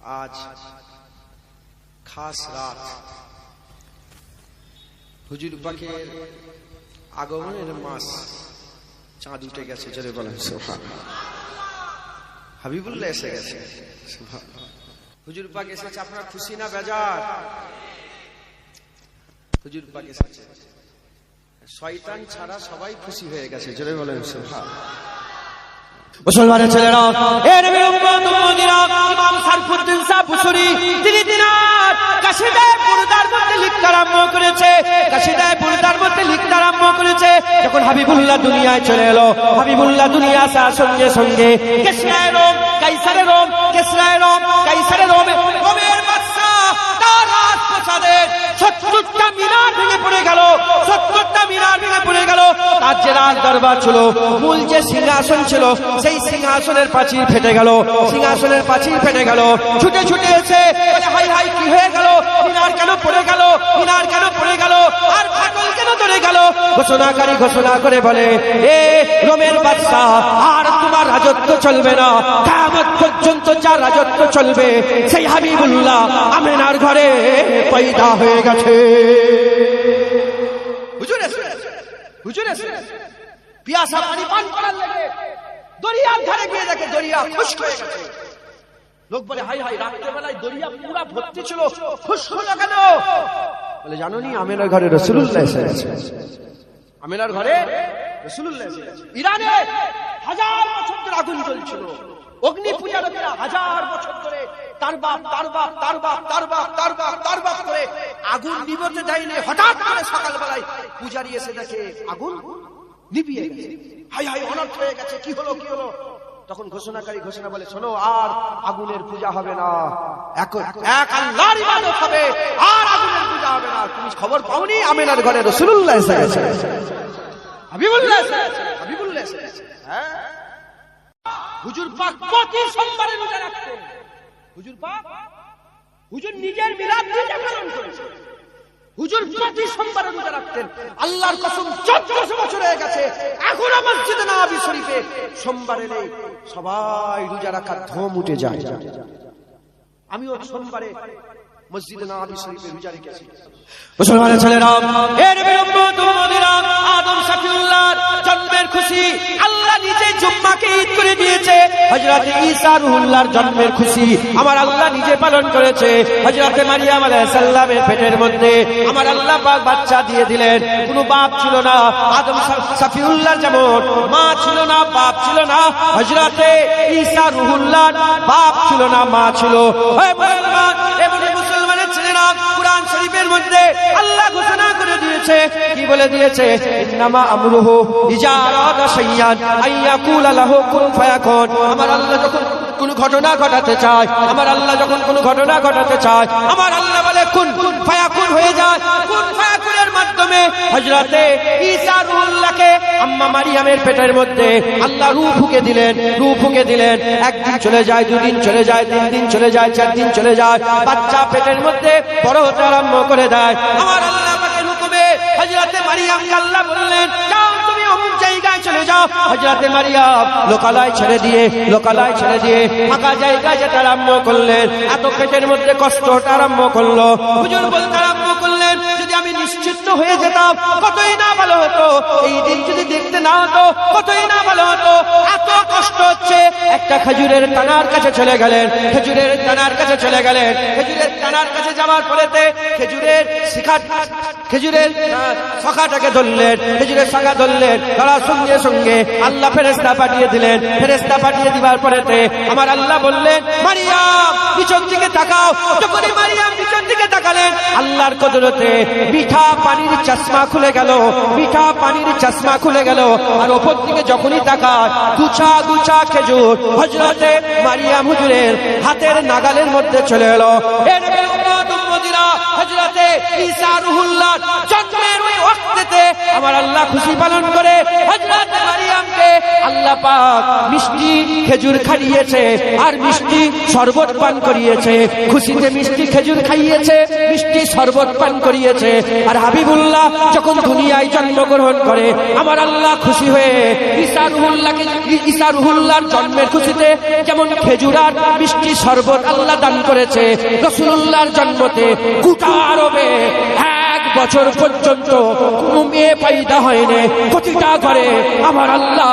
आज खास रात হুজুর পাকের আগমনের মাস চাঁদ উঠে গেছে জোরে বলেন সুবহানাল্লাহ হাবিবুল্লাহ এসে গেছে সুবহানাল্লাহ হুজুর পাক এসেছে আপনারা খুশি না বেজার হুজুর পাক এসেছে শয়তান ছাড়া সবাই খুশি হয়ে গেছে জোরে বলেন সুবহানাল্লাহ মুসলমানের ছেলেরা এর উম্মত উম্মতিরা ইমাম সারফুদ্দিন সাহেব বুসরি তিনি দিনার কাশিদায়ে বুরদার মধ্যে লিখতে আরম্ভ করেছে কাশিদায়ে বুরদার মধ্যে লিখতে আরম্ভ করেছে যখন হাবিবুল্লাহ দুনিয়ায় চলে এলো হাবিবুল্লাহ দুনিয়া আসার সঙ্গে সঙ্গে কিসরায়ে রোম কাইসারের রোম কিসরায়ে রোম কাইসারের রোমের বাদশা তার রাজপ্রাসাদে ৭০টা মিনার ভেঙে পড়ে গেল ৭০টা মিনার ভেঙে পড়ে গেল তার যে রাজ দরবার ছিল মূল যে সিংহাসন ছিল সেই সিংহাসনের পাঁচিল ফেটে গেল সিংহাসনের পাঁচিল ফেটে গেল ছুটে ছুটে এসে বলে হাই হাই কি হয়ে গেল মিনার কেন পড়ে গেল মিনার কেন পড়ে গেল আর ফাটল কেন ধরে গেল ঘোষণাকারী ঘোষণা করে বলে এ রোমের বাদশা আর তোমার রাজত্ব চলবে না কিয়ামত পর্যন্ত যার রাজত্ব চলবে সেই হাবিবুল্লাহ আমিনার ঘরে পয়দা হয়ে গেছে হুজুর এসে হুজুর এসে পিয়াসা পানি পান করার লাগে দরিয়ার ধারে গিয়ে দেখে দরিয়া খুশক হয়ে গেছে লোক বলে হাই হাই রাতের বেলায় দরিয়া পুরো ভর্তি ছিল খুশক হলো কেন বলে জানো নি আমিনার ঘরে রাসূলুল্লাহ এসে গেছে আমিনার ঘরে রাসূলুল্লাহ এসে গেছে ইরানে হাজার বছর ধরে আগুন জ্বলছিল অগ্নি পূজারীরা হাজার বছর ধরে তার বাপ করে আগুন নিভতে দেয়নি হঠাৎ করে সকালবেলায় পূজারী এসে দেখে আগুন নিভিয়ে গেছে হাই হাই অনর্থ হয়ে গেছে কি হলো তখন ঘোষণাকারী ঘোষণা বলে শোনো আর আগুনের পূজা হবে না এক আল্লাহর ইবাদত হবে আর আগুনের পূজা হবে না তুমি খবর পাওনি আমিনার ঘরে রাসূলুল্লাহ এসে গেছে হাবিবুল্লাহ এসে গেছে হাবিবুল্লাহ এসে গেছে হ্যাঁ হুজুর পাক প্রতি সোমবারে রোজা রাখতেন হুজুর পাক হুজুর নিজের মিলাদ নিজে পালন করেছেন হুজুর প্রতি সোমবারে রোজা রাখতেন আল্লাহর কসম 1400 বছর হয়ে গেছে এখনো মসজিদে নববী শরীফে সোমবারে সবাই রোজা রাখার ধুম উঠে যায় আমিও সোমবারে মসজিদে নববী শরীফে রোজা রেখেছি মুসলমানের ছেলেরা এর উম্মত উম্মতিরা আদম শফিউল্লাহর জন্মের খুশি আল্লাহ নিজে জুম্মাকে ঈদ করে দিয়েছে হযরত ঈসা রুহুল্লাহর জন্মের খুশি আমার আল্লাহ নিজে পালন করেছে হযরত মারিয়াম আলাইহিস সালামের পেটের মধ্যে আমার আল্লাহ পাক বাচ্চা দিয়ে দিলেন কোনো বাপ ছিল না আদম শফিউল্লাহর যেমন মা ছিল না বাপ ছিল না হযরত ঈসা রুহুল্লাহর বাপ ছিল না মা ছিল হে মুসলমান এমনি মুসলমানের ছেলেরা কুরআন শরীফের মধ্যে আল্লাহ ঘোষণা করে দিয়েছে কি বলে দিয়েছে ইন্নামা আমরুহু ইজা আরাদা শাইয়ান আইয়াকুলা লাহু কুন ফায়াকুন আমার আল্লাহ যখন কোন ঘটনা ঘটাতে চায় আমার আল্লাহ যখন কোন ঘটনা ঘটাতে চায় আমার আল্লাহ বলে কুন ফায়াকুন হয়ে যায় কুন ফায়াকুনের মাধ্যমে হযরতে ঈসা রুহুল্লাহকে আম্মা মারিয়ামের পেটের মধ্যে আল্লাহ রূহ ফুঁকে দিলেন একদিন চলে যায় দুদিন চলে যায় তিন দিন চলে যায় চার দিন চলে যায় বাচ্চা পেটের মধ্যে বড় হতে আরম্ভ করে দেয় আমার আল্লাহ পাকের হুকুমে হযরতে মারিয়ামকে আল্লাহ বললেন যাও তুমি অমুক জায়গায় চলে যাও হযরতে মারিয়াম লোকালয় ছেড়ে দিয়ে ফাঁকা জায়গায় যেতে আরম্ভ করলেন এত পেটের মধ্যে কষ্ট হতে আরম্ভ করলো হুজুর বলতে আরম্ভ করলেন যদি আমি নিশ্চিন্ত হয়ে যেতাম কতই না ভালো হতো এই দিন যদি দেখতে না হতো কতই না ভালো হতো এত কষ্ট হচ্ছে একটা খেজুরের টানার কাছে চলে গেলেন খেজুরের টানার কাছে যাওয়ার পরেতে খেজুরের শাখাটাকে ধরলেন খেজুরের শাখা ধরলেন তারা সঙ্গে সঙ্গে আল্লাহ ফেরেশতা পাঠিয়ে দিলেন ফেরেশতা পাঠিয়ে দিবার পরেতে আমার আল্লাহ বললেন মারিয়াম পিছন দিকে তাকাও যখনই মারিয়াম পিছন দিকে তাকালেন আল্লাহর কুদরতে মিঠা পানির চশমা খুলে গেল আর উপর দিকে যখনই তাকায় গুছা খেজুর হযরতে মারিয়াম হুজুরের হাতের নাগালের মধ্যে চলে এলো এর উম্মত উম্মতিরা হযরতে ঈসা রুহুল্লাহর জন্মের ওই ওয়াক্তেতে আমার আল্লাহ খুশি পালন করে হযরত মারিয়ামকে আল্লাহ পাক মিষ্টি খেজুর খাইয়েছে আর মিষ্টি শরবত পান করিয়েছে। খুশিতে মিষ্টি খেজুর খাইয়েছে, মিষ্টি শরবত পান করিয়েছে। আর হাবিবুল্লাহ যখন দুনিয়ায় জন্মগ্রহণ করে আমার আল্লাহ খুশি হয়ে ঈসা রুহুল্লাহর জন্মের খুশিতে যেমন খেজুর আর মিষ্টি শরবত আল্লাহ দান করেছে, রাসূলুল্লাহর জন্মতে গোটা আরবে 1 বছর পর্যন্ত কোনো মেয়ে পয়দা হয়নি, প্রতিটা ঘরে আমার আল্লাহ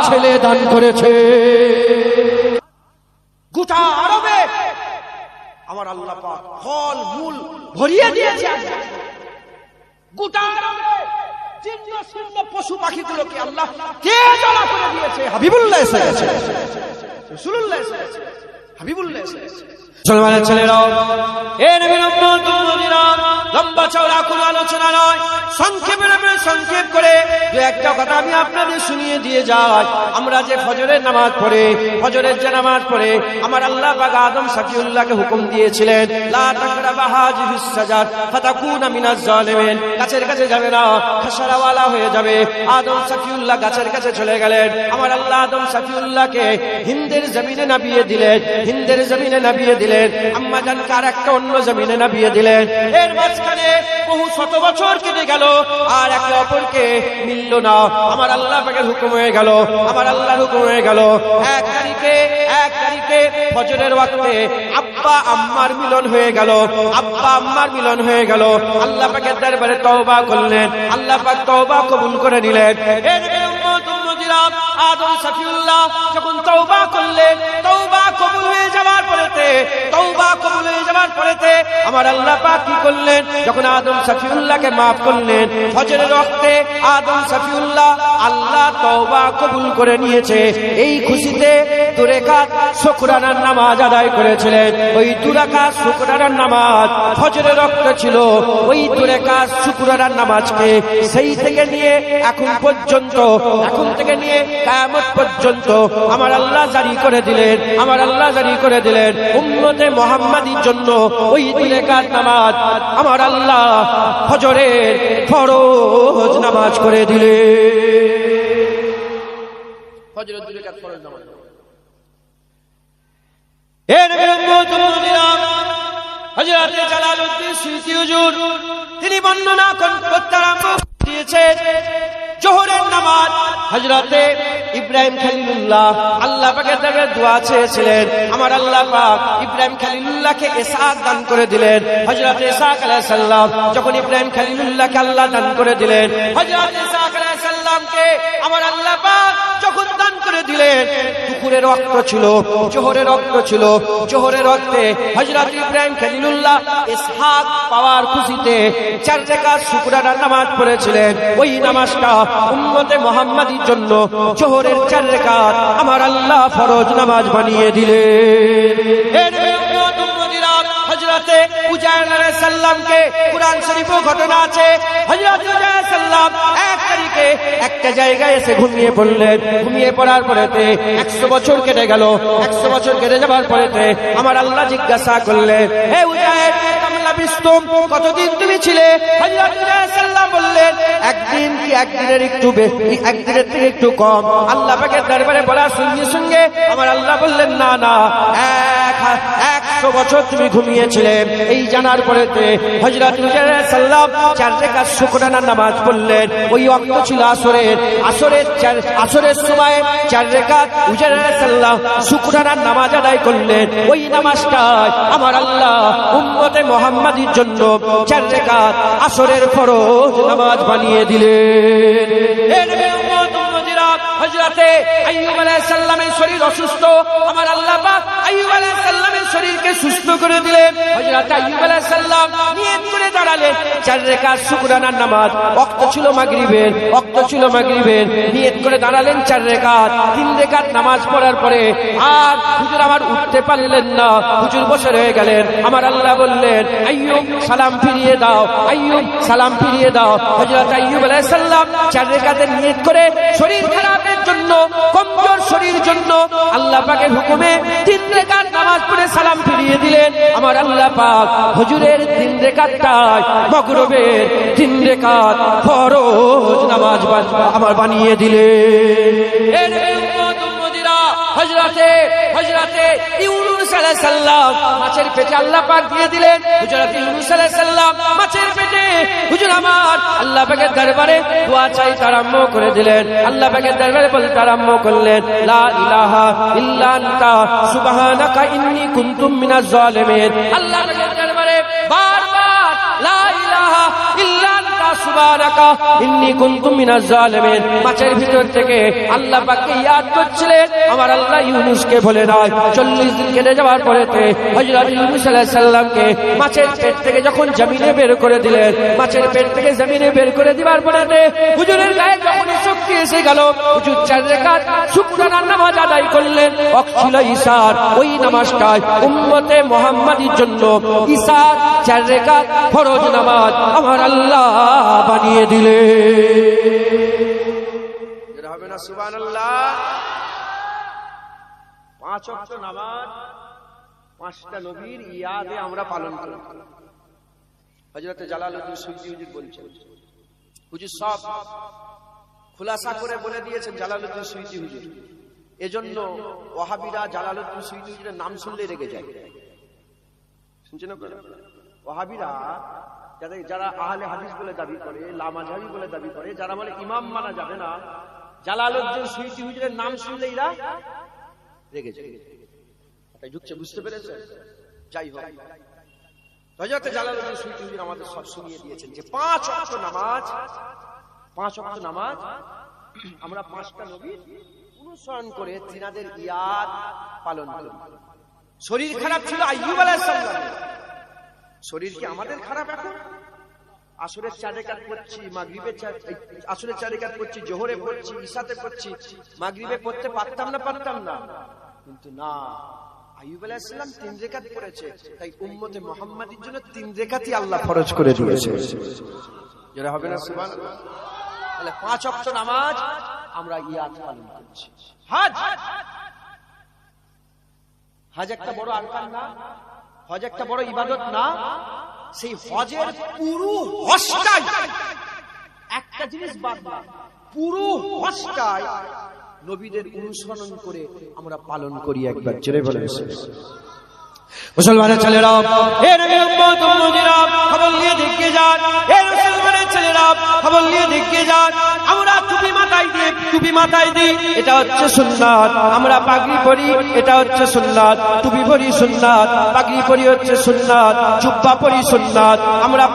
ছেলে দান করেছে। গোটা আরবে আমার আল্লাহ পাক ফল মূল ভরিয়ে দিয়েছে। গোটা আরবে জিন্ন শূন্য পশু পাখিগুলোকে আল্লাহ তেজলা করে দিয়েছে। হাবিবুল্লাহ এসে গেছে, রাসূলুল্লাহ এসে গেছে, হাবিবুল্লাহ এসে গেছে। মুসলমানের ছেলেরা, এ নবীর উম্মত উম্মতিরা, লম্বা চওড়া কোনো আলোচনা নয়, সংক্ষেপ করে দু একটা কথা আমি আপনাদের শুনিয়ে দিয়ে যাই। আমরা যে ফজরের নামাজ পড়ে, ফজরের যে নামাজ পড়ে আমার আল্লাহ পাক আদম শফিউল্লাহকে হুকুম দিয়েছিলেন, লা তাকরাবা হাযিহিস সাজার ফাতাকুনা মিনাজ জালিমিন, গাছের কাছে যাবে না, খাসারাওয়ালা হয়ে যাবে। আদম শফিউল্লাহ গাছের কাছে চলে গেলেন। আমার আল্লাহ আদম শফিউল্লাহকে হিন্দের জমিনে নামিয়ে দিলেন, হিন্দের জমিনে নামিয়ে দিলেন। আম্মা জানকে আর একটা অন্য জমিনে নামিয়ে দিলেন। এর মাঝখানে বহু শত বছর কেটে গেল আর একে অপরকে মিলল না। আমার আল্লাহ পাকের হুকুম হয়ে গেল, আমার আল্লাহর হুকুম হয়ে গেল, এক তারিখে ফজরের ওয়াক্তে আব্বা আম্মার মিলন হয়ে গেল, আব্বা আম্মার মিলন হয়ে গেল। আল্লাহ পাকের দরবারে তওবা করলেন, আল্লাহ পাক তওবা কবুল করে নিলেন। এর উম্মত উম্মতিরা, আদম শফিউল্লাহ যখন তওবা করলেন, তওবা কবুল হয়ে যাওয়ার পরেতে, তওবা কবুল হয়ে যাওয়ার পরেতে আমার আল্লাহ পাক কি করলেন, যখন আদম শফিউল্লাহকে maaf করলেন ফজরের ওয়াক্তে আদম শফিউল্লাহ আল্লাহ তওবা কবুল করে নিয়েছে। এই খুশিতে 2 রাকাত শুকরানার নামাজ আদায় করেছিলেন। ওই 2 রাকাত শুকরানার নামাজ ফজরের ওয়াক্তে ছিল। ওই 2 রাকাত শুকরানার নামাজকে সেই থেকে নিয়ে এখন পর্যন্ত, এখন থেকে নিয়ে কিয়ামত পর্যন্ত আমার আল্লাহ জারি করে দিলেন, আমার আল্লাহ জারি করে দিলেন উম্মতে মুহাম্মাদীর জন্য ওই 2 রাকাত নামাজ আমার আল্লাহ ফজরের ফরজ নামাজ করে দিলেন। ফজরের 2 রাকাত ফরজ নামাজ। এর বিরুদ্ধে হযরত জালালউদ্দিন সুয়ুতী হুজুর তিনি বর্ণনা করতে আরম্ভ দিয়েছেন জোহরের নামাজ হযরতে ইব্রাহিম খলিলুল্লাহ আল্লাহ পাকের দরবারে দোয়া চেয়েছিলেন। আমার আল্লাহ পাক ইব্রাহিম খলিলুল্লাহকে ইসহাক দান করে দিলেন। হযরত ইসহাক আলাইহিস সালাম যখন ইব্রাহিম খলিলুল্লাহকে আল্লাহ দান করে দিলেন, হযরত ইসহাক আলাইহিস সালামকে আমার আল্লাহ পাক যখন দান করে দিলেন, দুপুরের ওয়াক্ত ছিল, জোহরের ওয়াক্ত ছিল। জোহরের ওয়াক্তে হযরত ইব্রাহিম খলিলুল্লাহ ইসহাক পাওয়ার খুশিতে 4 রাকাত শুকরানার নামাজ পড়েছিলেন। ওই নামাজটা উম্মতে মুহাম্মাদীর জন্য জোহরের 4 রাকাত আমার আল্লাহ ফরজ নামাজ বানিয়ে দিলেন। এর উম্মত উম্মতিরা, হযরতে উজাইর আলাইহিস সালামকে কুরআন শরীফে ঘটনা আছে, হযরত উজাইর আলাইহিস সালাম 1 তারিখে একটা জায়গায় এসে ঘুমিয়ে পড়লেন। ঘুমিয়ে পড়ার পরেতে 100 বছর কেটে গেল। 100 বছর কেটে যাবার পরেতে আমার আল্লাহ জিজ্ঞাসা করলেন, হে উজাইর কতদিন তুমি ছিলে? হযরত উজাইর আলাইহিস সালাম বললেন, একদিন কি একদিনের একটু বেশি, একদিনের থেকে একটু কম। আল্লাহ পাকের দরবারে বলার সঙ্গে সঙ্গে আমার আল্লাহ বললেন, না না, 100 বছর তুমি ঘুমিয়েছিলে। এই জানার পরেতে হযরত উজাইর আলাইহিস সালাম 4 রাকাত শুকরানার নামাজ পড়লেন। ওই ওয়াক্ত ছিল আসরের। আসরের সময় 4 রাকাত উজাইর আলাইহিস সালাম শুকরানার নামাজ আদায় করলেন। ওই নামাজটাই আমার আল্লাহ উম্মতে মুহাম্মাদীর জন্য 4 রাকাত আসরের ফরজ নামাজ বানিয়ে দিলেন। এর উম্মত উম্মতিরা, হযরতে আইয়ুব আলাইহিস সালামের শরীর অসুস্থ। আমার আল্লাহ পাক আইয়ুব আলাইহিস সালামের শরীরকে সুস্থ করে দিলেন। হযরত আইয়ুব আলাইহিস সালাম নিয়ত করে দাঁড়ালেন 4 রাকাত শুকরানার নামাজ। ওয়াক্ত ছিল মাগরিবের, ওয়াক্ত ছিল মাগরিবের। নিয়ত করে দাঁড়ালেন 4 রাকাত। 3 রাকাত নামাজ পড়ার পরে আর হুজুর আমার উঠতে পারলেন না, হুজুর বসে রয়ে গেলেন। আমার আল্লাহ বললেন, আইয়ুব সালাম ফিরিয়ে দাও, আইয়ুব সালাম ফিরিয়ে দাও। হযরত আইয়ুব আলাইহিস সালাম 4 রাকাতের নিয়ত করে শরীর খারাপের জন্য, কমজোর শরীর জন্য আল্লাহ পাকের হুকুমে 3 রাকাত নামাজ পড়ে সালাম ফিরিয়ে দিলেন। আমার আল্লাহ পাক হুজুরের 3 রাকাতটাই মাগরিবের 3 রাকাত ফরজ নামাজ আমার বানিয়ে দিলেন। এর উম্মত উম্মতিরা হযরতে ইউনূস আলাইহিস সালাম মাছের পেটে আল্লাহ পাক দিয়ে দিলেন। হযরতে ইউনূস আলাইহিস সালাম মাছের পেটে হুজুর আমার আল্লাহ পাকের দরবারে দোয়া চাইতে আরম্ভ করে দিলেন। আল্লাহ পাকের দরবারে বলতে আরম্ভ করলেন, লা ইলাহা ইল্লা আনতা সুবহানাকা ইন্নী কুনতু মিনাজ জালিমিন। আল্লাহ পাকের দরবারে বারবার লা ইলাহা ইল্লা আনতা সুবহানাকা ইন্নী কুনতু মিনাজ জালিমিন মাছের ভিতর থেকে আল্লাহ পাককে ইয়াদ করছিলেন। আমার আল্লাহ ইউনূসকে বলে নাই 40 দিন কেটে যাওয়ার পরেতে হযরত ইউনূস আলাইহিস সালামকে মাছের পেট থেকে যখন জমিনে বের করে দিলেন, মাছের পেট থেকে জমিনে বের করে দিবার পরেতে হুজুরের গায়ে যখন শক্তি এসে গেল, হুজুর 4 রাকাত শুকরানার নামাজ আদায় করলেন। ছিল ঈশার ওই নামাজটাই উম্মতে মুহাম্মাদীর জন্য ঈশার 4 রাকাত ফরজ নামাজ আমার আল্লাহ বানিয়ে দিলেন। হবে না সুবহানাল্লাহ। 5 ওয়াক্ত নামাজ 5টা নবীর ইয়াদে আমরা পালন করি। হযরত জালালউদ্দিন সুয়ুতী হুজুর বলছেন, হুজুর সব খুলাসা করে বলে দিয়েছেন জালালউদ্দিন সুয়ুতী হুজুর। এজন্য ওয়াহাবিরা জালালউদ্দিন সুয়ুতী হুজুরের নাম শুনলে রেগে যায়। শুনছেন আপনারা? ওয়াহাবিরা যারা আহলে হাদিস বলে দাবি করে, লামাযহাবী বলে দাবি করে, যারা বলে ইমাম মানা যাবে না, জালালউদ্দিন সুয়ুতী হুজুরের নাম শুনলে এরা রেগে যায়। তাই ঢুকছে, বুঝতে পেরেছেন? যাই হোক, হযরত জালালউদ্দিন সুয়ুতী হুজুর আমাদের সব শুনিয়ে দিয়েছেন যে 5 ওয়াক্ত নামাজ আমরা 5টা নবীর অনুসরণ করে তিনাদের ইয়াদ পালন করি। শরীর খারাপ ছিল আইয়ুব আলাইহিস সালাম, শরীর কি আমাদের খারাপ এখন? আসরের 4 রাকাত পড়ছি, মাগরিবের আসরের 4 রাকাত পড়ছি, জোহরে পড়ছি, ইশাতে পড়ছি, মাগরিবে পড়তে পারতাম না, কিন্তু না, আইয়ুব আলাইহিস সালাম 3 রাকাত পড়েছে, তাই উম্মতে মুহাম্মাদীর জন্য 3 রাকাতই আল্লাহ ফরজ করে দিয়েছে। যারা হবে না সুবহানাল্লাহ। তাহলে 5 ওয়াক্ত নামাজ আমরা ইয়াদ পালন করছি। হজ একটা বড় আরকান না? হজ একটা বড় ইবাদত না? সেই হজের পুরো হজটাই একটা জিনিস বাদ না, পুরো হজটাই নবীদের অনুসরণ করে আমরা পালন করি। একবার জোরে বলেন মুসলমানের ছেলেরা, এ নবীর উম্মত উম্মতিরা খবর নিয়ে দেখে যান। এ মুসলমানের ছেলেরা খবর নিয়ে দেখে যান। আমরা টুপি মাথায় দিই, এটা হচ্ছে সুন্নাত। আমরা পাগড়ি পরি, এটা হচ্ছে সুন্নাত। টুপি পরি সুন্নাত, পাগড়ি পরি হচ্ছে সুন্নাত, জুব্বা পরি সুন্নাত, আমরা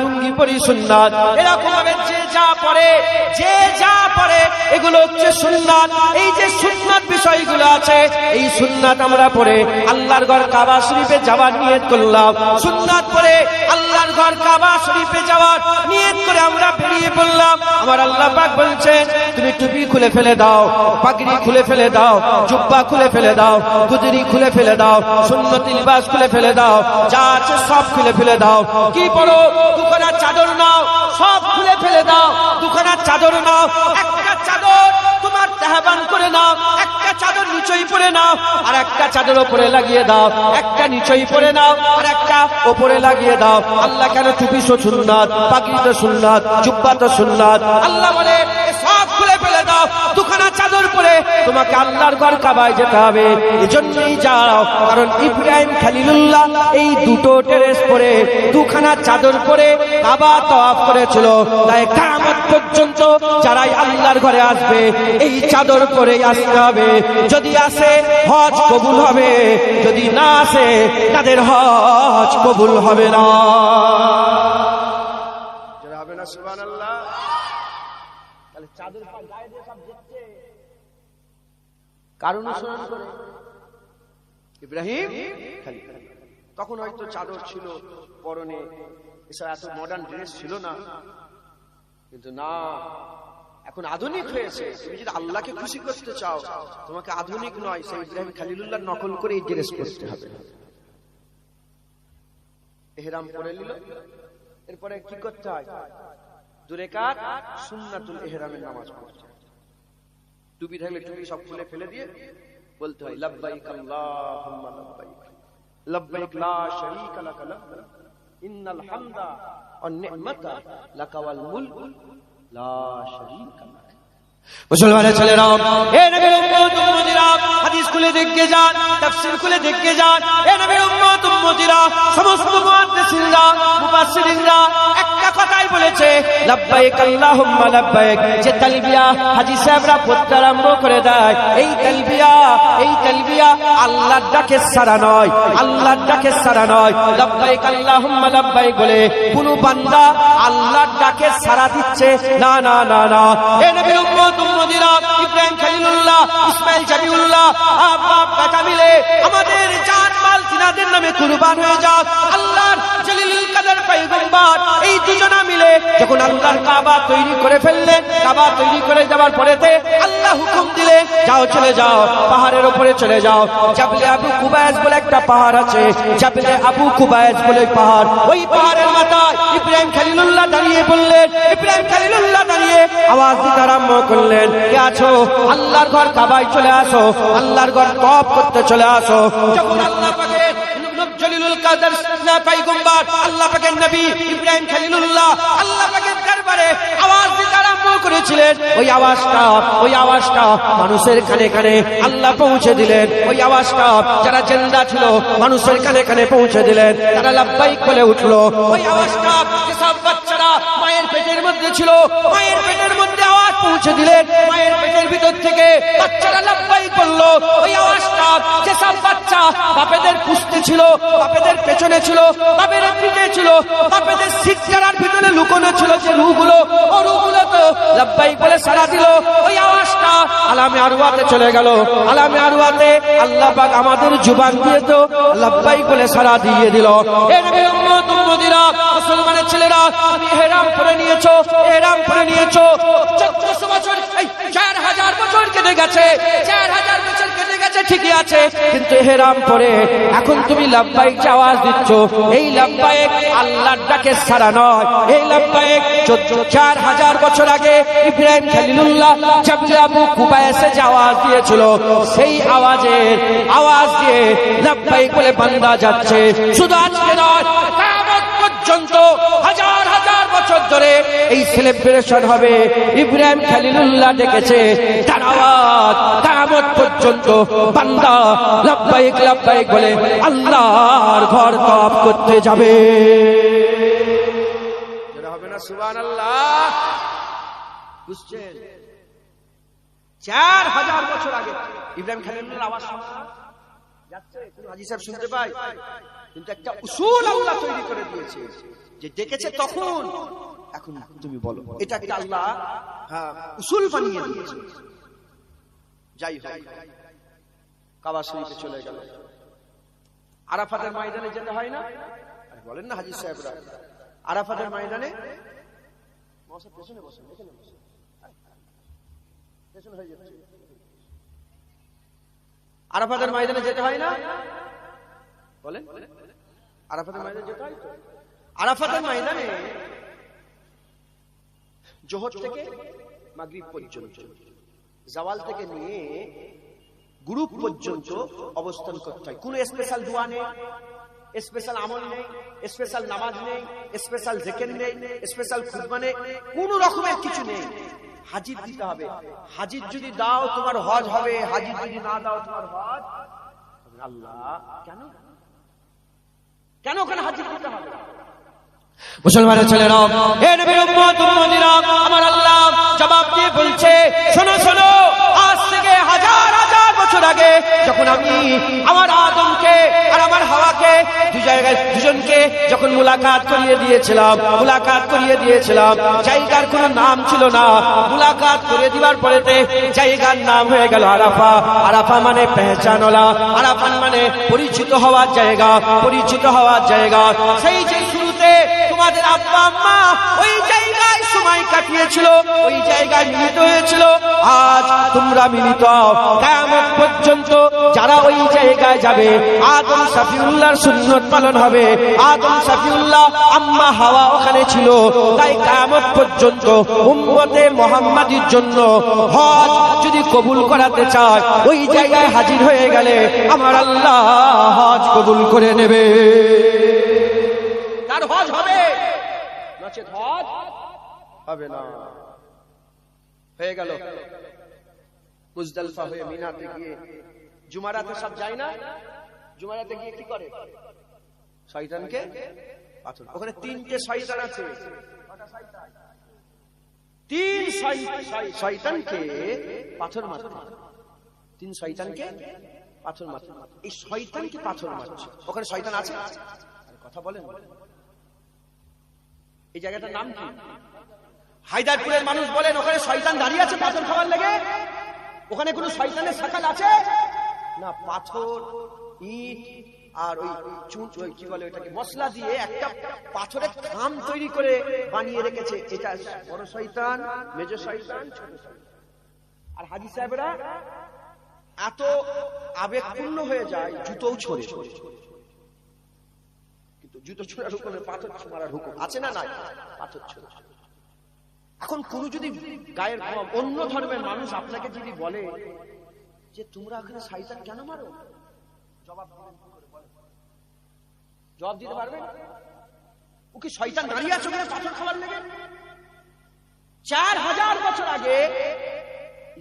লুঙ্গি পরি সুন্নাত। এরকম ভাবে যে যা পড়ে এগুলো হচ্ছে সুন্নাত। এই যে সুন্নাত বিষয়গুলো আছে, এই সুন্নাত আমরা পড়ে আল্লাহর ঘর কাবা শরীফে যাওয়ার নিয়ত করলাম। সুন্নাত পড়ে আল্লাহর ঘর কাবা শরীফে যাওয়ার নিয়ত করে আমরা বেরিয়ে পড়লাম। আমার আল্লাহ পাক বলছেন, তুমি টুপি খুলে ফেলে দাও, পাগড়ি খুলে ফেলে দাও, জুব্বা খুলে ফেলে দাও, গুজরি খুলে ফেলে দাও, সুন্নতি লিবাস খুলে ফেলে দাও, যা আছে সব খুলে ফেলে দাও। কি পড়ো? দুখানা চাদর নাও, সব খুলে ফেলে দাও। দুখানা চাদর নাও, একটা চাদর তোমার তেহবান করে নাও, একটা চাদর নিচই পরে নাও, আর একটা চাদর উপরে লাগিয়ে দাও, একটা নিচই পরে নাও, আর একটা উপরে লাগিয়ে দাও। আল্লাহ কেন? টুপি তো সুন্নাত, পাগড়ি তো সুন্নাত, জুব্বা তো সুন্নাত। আল্লাহ বলে সব খুলে ফেলে দাও, দুখানা চাদর পরে তোমাকে আল্লাহর ঘর কাবায় যেতে হবে। এজন্যই যাও, কারণ ইব্রাহিম খলিলুল্লাহ এই দুটো ড্রেস পরে, দুখানা চাদর পরে কাবা তওয়াফ করেছিল। তাই কিয়ামত পর্যন্ত যারাই আল্লাহর ঘরে আসবে এই চাদর পরেই আসতে হবে। যদি আসে হজ কবুল হবে, যদি না আসে তাদের হজ কবুল হবে না। যারা হবে না সুবহানাল্লাহ। তাহলে চাদর গায়ে দিয়ে সব দেখছে, কার অনুসরণ করে? ইব্রাহিম খলিল। তখন হয়তো চাদর ছিল পরনে, এসব এত মডার্ন ড্রেস ছিল না, কিন্তু না, এখন আধুনিক হয়েছে। তুমি যদি আল্লাহকে খুশি করতে চাও, তোমাকে আধুনিক নয়, সেই ইব্রাহিম খলিলুল্লাহ নকল করে এই ড্রেস পরতে হবে। ইহরাম পরে নিল, এরপরে কি করতে হয়? 2 রাকাত সুন্নাতুল ইহরামের নামাজ পড়তে হয়। টুপি থাকলে টুপি সব খুলে ফেলে দিয়ে বলতে হয় লাব্বাইক আল্লাহুম্মা লাব্বাইক লাব্বাইক লা শারীকা লাক লাব্বাইক ইন্নাল হামদা ওয়ান নি'মাতা লাক ওয়াল মুলক লা শারীকা লাক। মুসলমানের ছেলেরা, এ নবীর উম্মত উম্মতিরা, হাদিস খুলে দেখে যান, তাফসীর খুলে দেখে যান। এ নবীর উম্মত উম্মতিরা, সমস্ত মুহাদ্দিসিনরা, মুফাসসিরিনরা একটা কথাই বলেছে, লাব্বাইক আল্লাহুম্মা লাব্বাইক। যে তালবিয়া হাজী সাহেবরা পড়তে আরম্ভ করে দেয়, এই তালবিয়া আল্লাহর ডাকে সারা নয়, আল্লাহর ডাকে সারা নয়। লাব্বাইক আল্লাহুম্মা লাব্বাইক বলে কোন বান্দা আল্লাহর ডাকে সারা দিচ্ছে না, না, না, না। এ নবীর উম্মত উম্মতিরা, ইব্রাহিম খলিলুল্লাহ, ইসমাইল জাবিউল্লাহ, বাপ বেটা মিলে আমাদের জান মাল তিনাদের নামে কুরবান হয়ে যাক। আল্লাহর জলিলুল কদর পয়গম্বর এই দুজনা মিলে যখন আল্লাহর কাবা তৈরি করে ফেললেন, কাবা তৈরি করে যাওয়ার পরেতে আল্লাহ হুকুম দিলে, যাও চলে যাও, পাহাড়ের উপরে চলে যাও। জাবলে আবু কুবাইস বলে একটা পাহাড় আছে, জাবলে আবু কুবাইস বলে পাহাড়। ওই পাহাড়ের মাথায় ইব্রাহিম খলিলুল্লাহ দাঁড়িয়ে বললেন, ইব্রাহিম খলিলুল্লাহ দাঁড়িয়ে আওয়াজ দিতে আরম্ভ করলেন, কে আছো? আল্লাহর ঘর কাবায় চলে আসো, আল্লাহর ঘর তওয়াফ করতে চলে আসো। যখন আল্লাহ পাকের জলিলুল কদর পয়গম্বর, আল্লাহ পাকের নবী ইব্রাহিম খলিলুল্লাহ আল্লাহ পাকের দরবারে আওয়াজ দিতে আরম্ভ করেছিলেন, ওই আওয়াজটা মানুষের কানে কানে আল্লাহ পৌঁছে দিলেন। ওই আওয়াজটা যারা জিন্দা ছিল মানুষের কানে কানে পৌঁছে দিলেন, তারা লাব্বাইক বলে উঠলো। ওই আওয়াজটা যেসব বাচ্চারা মায়ের পেটের মধ্যে ছিল, মায়ের পেটের মধ্যে আওয়াজ পৌঁছে দিলেন, মায়ের পেটের ভিতর থেকে বাচ্চারা লাব্বাইক বললো। ওই আওয়াজটা যেসব বাচ্চা বাপেদের পুষতে ছিল, বাপেদের পেছনে ছিল, বাপের পিঠে ছিল, বাপেদের সিটকারার ভিতরে লুকোনো ছিল যে রূহগুলো, ও রূহগুলো তো লাব্বাইক বলে সাড়া দিল। ওই আওয়াজটা আলামে আরওয়াতে চলে গেল। আলামে আরওয়াতে আল্লাহ পাক আমাদের জুবান দিয়ে তো লাব্বাইক বলে সাড়া দিয়ে দিল। এ নবীর উম্মত উম্মতিরা, মুসলমানের ছেলেরা, তুমি ইহরাম পরে নিয়েছো, ইহরাম পরে নিয়েছো। 1400 বছর, 4000 বছর কেটে গেছে, 4000 বছর কেটে গেছে, ঠিকই আছে, কিন্তু ইহরাম পরে এখন তুমি লাব্বাইক আওয়াজ দিচ্ছ। এই লাব্বাইক আল্লাহর ডাকে সারা নয়, এই লাব্বাইক 4000 বছর আগে ইব্রাহিম খলিলুল্লাহ জাবলে আবু কুবাইসে যে আওয়াজ দিয়েছিল, সেই আওয়াজ দিয়ে লাব্বাইক বলে বান্দা যাচ্ছে। শুধু আজকে নয়, কিয়ামত পর্যন্ত হাজার হাজার বছর ধরে এই সেলিব্রেশন হবে। ইব্রাহিম খলিলুল্লাহ ডেকেছে, তার আওয়াজ কিয়ামত পর্যন্ত বান্দা লাব্বাইক লাব্বাইক বলে আল্লাহর ঘর তওয়াফ করতে যাবে। যেটা হবে না সুবহানাল্লাহ, বুঝছেন? 4000 বছর আগে ইব্রাহিম খলিলুল্লাহর আওয়াজ শোনা যাচ্ছে, কোন হাজী সাহেব শুনতে পায়, কিন্তু একটা উসুল আল্লাহ তৈরি করে দিয়েছে যে ডেকেছে তখন, এখন তুমি বলো। এটা একটা আল্লাহ উসুল বানিয়ে দিয়েছে। যাই হোক, কাবা শরীফে চলে গেল। আরাফাতের ময়দানে যেতে হয় না? আরে বলেন না হাজী সাহেবরা, আরাফাতের ময়দানে পেছনে বসেন, পেছনে হয়ে যাচ্ছে। আরাফাতের ময়দানে যেতে হয় না? বলেন, আরাফাতের ময়দানে যেতে হয়। আরাফাতের ময়দানে জোহর থেকে মাগরিব পর্যন্ত, জাওয়াল থেকে নিয়ে গ্রুপ পর্যন্ত অবস্থান করতে হয়। কোন স্পেশাল দোয়া নেই, স্পেশাল আমল নেই, স্পেশাল নামাজ নেই, স্পেশাল জিকির নেই, স্পেশাল খুতবা নেই, কোন রকমের কিছু নেই। হাজির দিতে হবে। হাজির যদি দাও তোমার হজ হবে, হাজির যদি না দাও তোমার হজ। আল্লাহ কেন কেন ওখানে হাজির দিতে হবে? মুসলমানের ছেলেরা, হে নবীর উম্মত উম্মতিরা, আমার আল্লাহ জবাব দিয়ে বলছে, শোনো শোনো, আজ থেকে হাজার হাজার বছর আগে যখন আমি আমার আদমকে আর আমার হাওয়াকে দুজনকে যখন মুলাকাত করিয়ে দিয়েছিলাম, জায়গার কোনো নাম ছিল না। মুলাকাত করে দিবার পরেতে জায়গার নাম হয়ে গেল আরাফা। আরাফা মানে পেহচানওয়ালা, আরাফা মানে পরিচিত হওয়ার জায়গা, পরিচিত হওয়ার জায়গা। সেই যে শুরুতে তোমাদের আব্বা আম্মা ওই জায়গায় সময় কাটিয়েছিল, ওই জায়গায় মিলিত হয়েছিল। আজ তোমরা মিলিত কিয়ামত পর্যন্ত যারা ওই জায়গায় যাবে, আদম শফিউল্লাহর সুন্নত পালন হবে। আদম শফিউল্লাহ আম্মা হাওয়া ওখানে ছিল, তাই কিয়ামত পর্যন্ত উম্মতে মুহাম্মাদীর জন্য হজ যদি কবুল করাতে চায়, ওই জায়গায় হাজির হয়ে গেলে আমার আল্লাহ হজ কবুল করে নেবে। তার হজ হবে, নচেত হজ হবে না। হয়ে গেল মুজদালিফা হয়ে মিনাতে গিয়ে জুমারাতে সব যায় না? জুমারাতে গিয়ে কি করে? শয়তানকে পাথর। ওখানে 3টে শয়তান আছে, 3 শয়তানকে পাথর মারতে, 3 শয়তানকে পাথর মারতে। এই শয়তানকে পাথর মারছে, ওখানে শয়তান আছে? কথা বলেন। এই জায়গাটার নাম কি? হায়দারপুরের মানুষ বলেন ওখানে শয়তান দাঁড়িয়ে আছে পাথর খাওয়ার লেগে। ওখানে কোনো শয়তানের শাখাল আছে না? পাথর, ইট আর ওই চুন, ওই কি বলে ওটাকে, মশলা দিয়ে একটা পাথরের থাম তৈরি করে বানিয়ে রেখেছে। এটা বড় শয়তান, মেজ শয়তান, ছোট শয়তান। আর হাজী সাহেবরা এত আবেগপূর্ণ হয়ে যায়, জুতোও ছোড়ে। কিন্তু জুতো ছোড়ার হুকুমে পাথর মারার হুকুম আছে না? নাই, পাথর ছোড়ে। এখন কোন যদি গায়ের অন্য ধর্মের মানুষ আপনাকে যদি বলে যে তোমরা ওখানে শয়তান কেন মারো, জবাব দিতে পারবেন? ও কি শয়তান দাঁড়িয়ে আছে ওখানে পাথর খাওয়ার লেগে? 4000 বছর আগে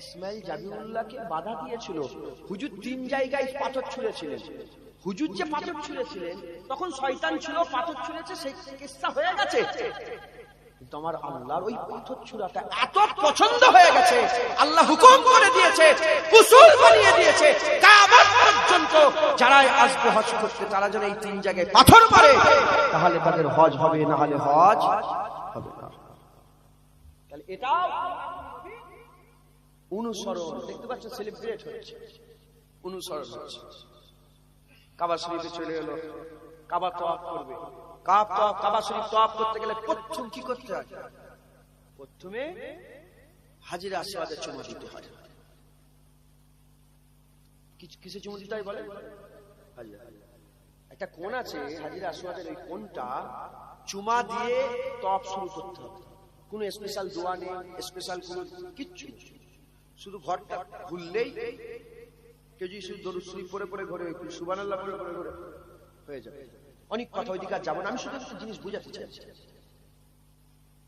ইসমাইল জাবিউল্লাহকে বাধা দিয়েছিল। হুজুর 3 জায়গায় পাথর ছুঁড়েছিলেন। হুজুর যে পাথর ছুঁড়েছিলেন তখন শয়তান ছিল, পাথর ছুঁড়েছে, সেই কিস্সা হয়ে গেছে। কিন্তু আমার আল্লাহর ওই পাথর ছুঁড়াটা এত পছন্দ হয়ে গেছে, আল্লাহ হুকুম করে দিয়েছে, উসুল বানিয়ে দিয়েছে, কিয়ামত পর্যন্ত যারা আসবে হজ করতে তারা যেন এই 3 জায়গায় পাথর মারে, তাহলে তাদের হজ হবে, না হলে হজ হবে না। তাহলে এটাও অনুসরণ, দেখতে পাচ্ছেন সেলিব্রেট হচ্ছে, অনুসরণ হচ্ছে। কাবা শরীফে চলে এলো, কাবা তওয়াফ করবে। কাবা শরীফ তওয়াফ করতে গেলে প্রথম কি করতে হয়? প্রথমে হাজরে আসওয়াদে চুমু দিতে হয়। কিসে চুমু দিতে হয় বলে? একটা কোণ আছে হাজরে আসওয়াদের, ওই কোণটা চুমা দিয়ে তওয়াফ শুরু করতে হবে। কোনো স্পেশাল দোয়া নেই, স্পেশাল কোনো কিচ্ছু, শুধু ঘরটা ঘুরলেই কেউ যদি শুধু দরুদ শরীফ পড়ে পড়ে ঘরে, সুবহানাল্লাহ পড়ে পড়ে ঘরে হয়ে যাবে। অনেক কথা ওইদিকে আর যাবো না, আমি শুধু একটা জিনিস বুঝাতে চাইছি।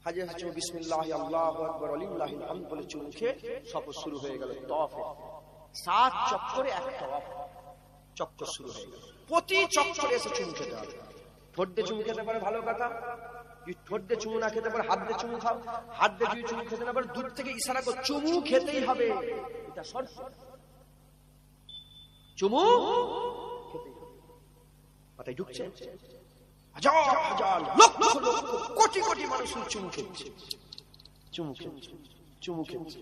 হাজির হাজির বিসমিল্লাহ আল্লাহু আকবার ওয়ালিল্লাহিল হামদ বলে চুমু খেয়ে সফর শুরু হয়ে গেল। তওয়াফে 7 চক্করে এক তওয়াফ চক্কর শুরু হয়ে গেল। প্রতি চক্করে এসে চুমু খেতে হবে। ঠোঁট দিয়ে চুমু খেতে পারে ভালো কথা, যদি ঠোঁট দিয়ে চুমু না খেতে পারে হাত দিয়ে চুমু খাও, হাত দিয়ে যদি চুমু খেতে না পারে দূর থেকে ইশারা করে চুমু খেতেই হবে, এটা শর্ত। চুমু খেতেই হবে। মাথায় ঢুকছে? হাজার হাজার লক্ষ লক্ষ কোটি কোটি মানুষ চুমু খেচ্ছে, চুমু খেচ্ছে, চুমু খেচ্ছে।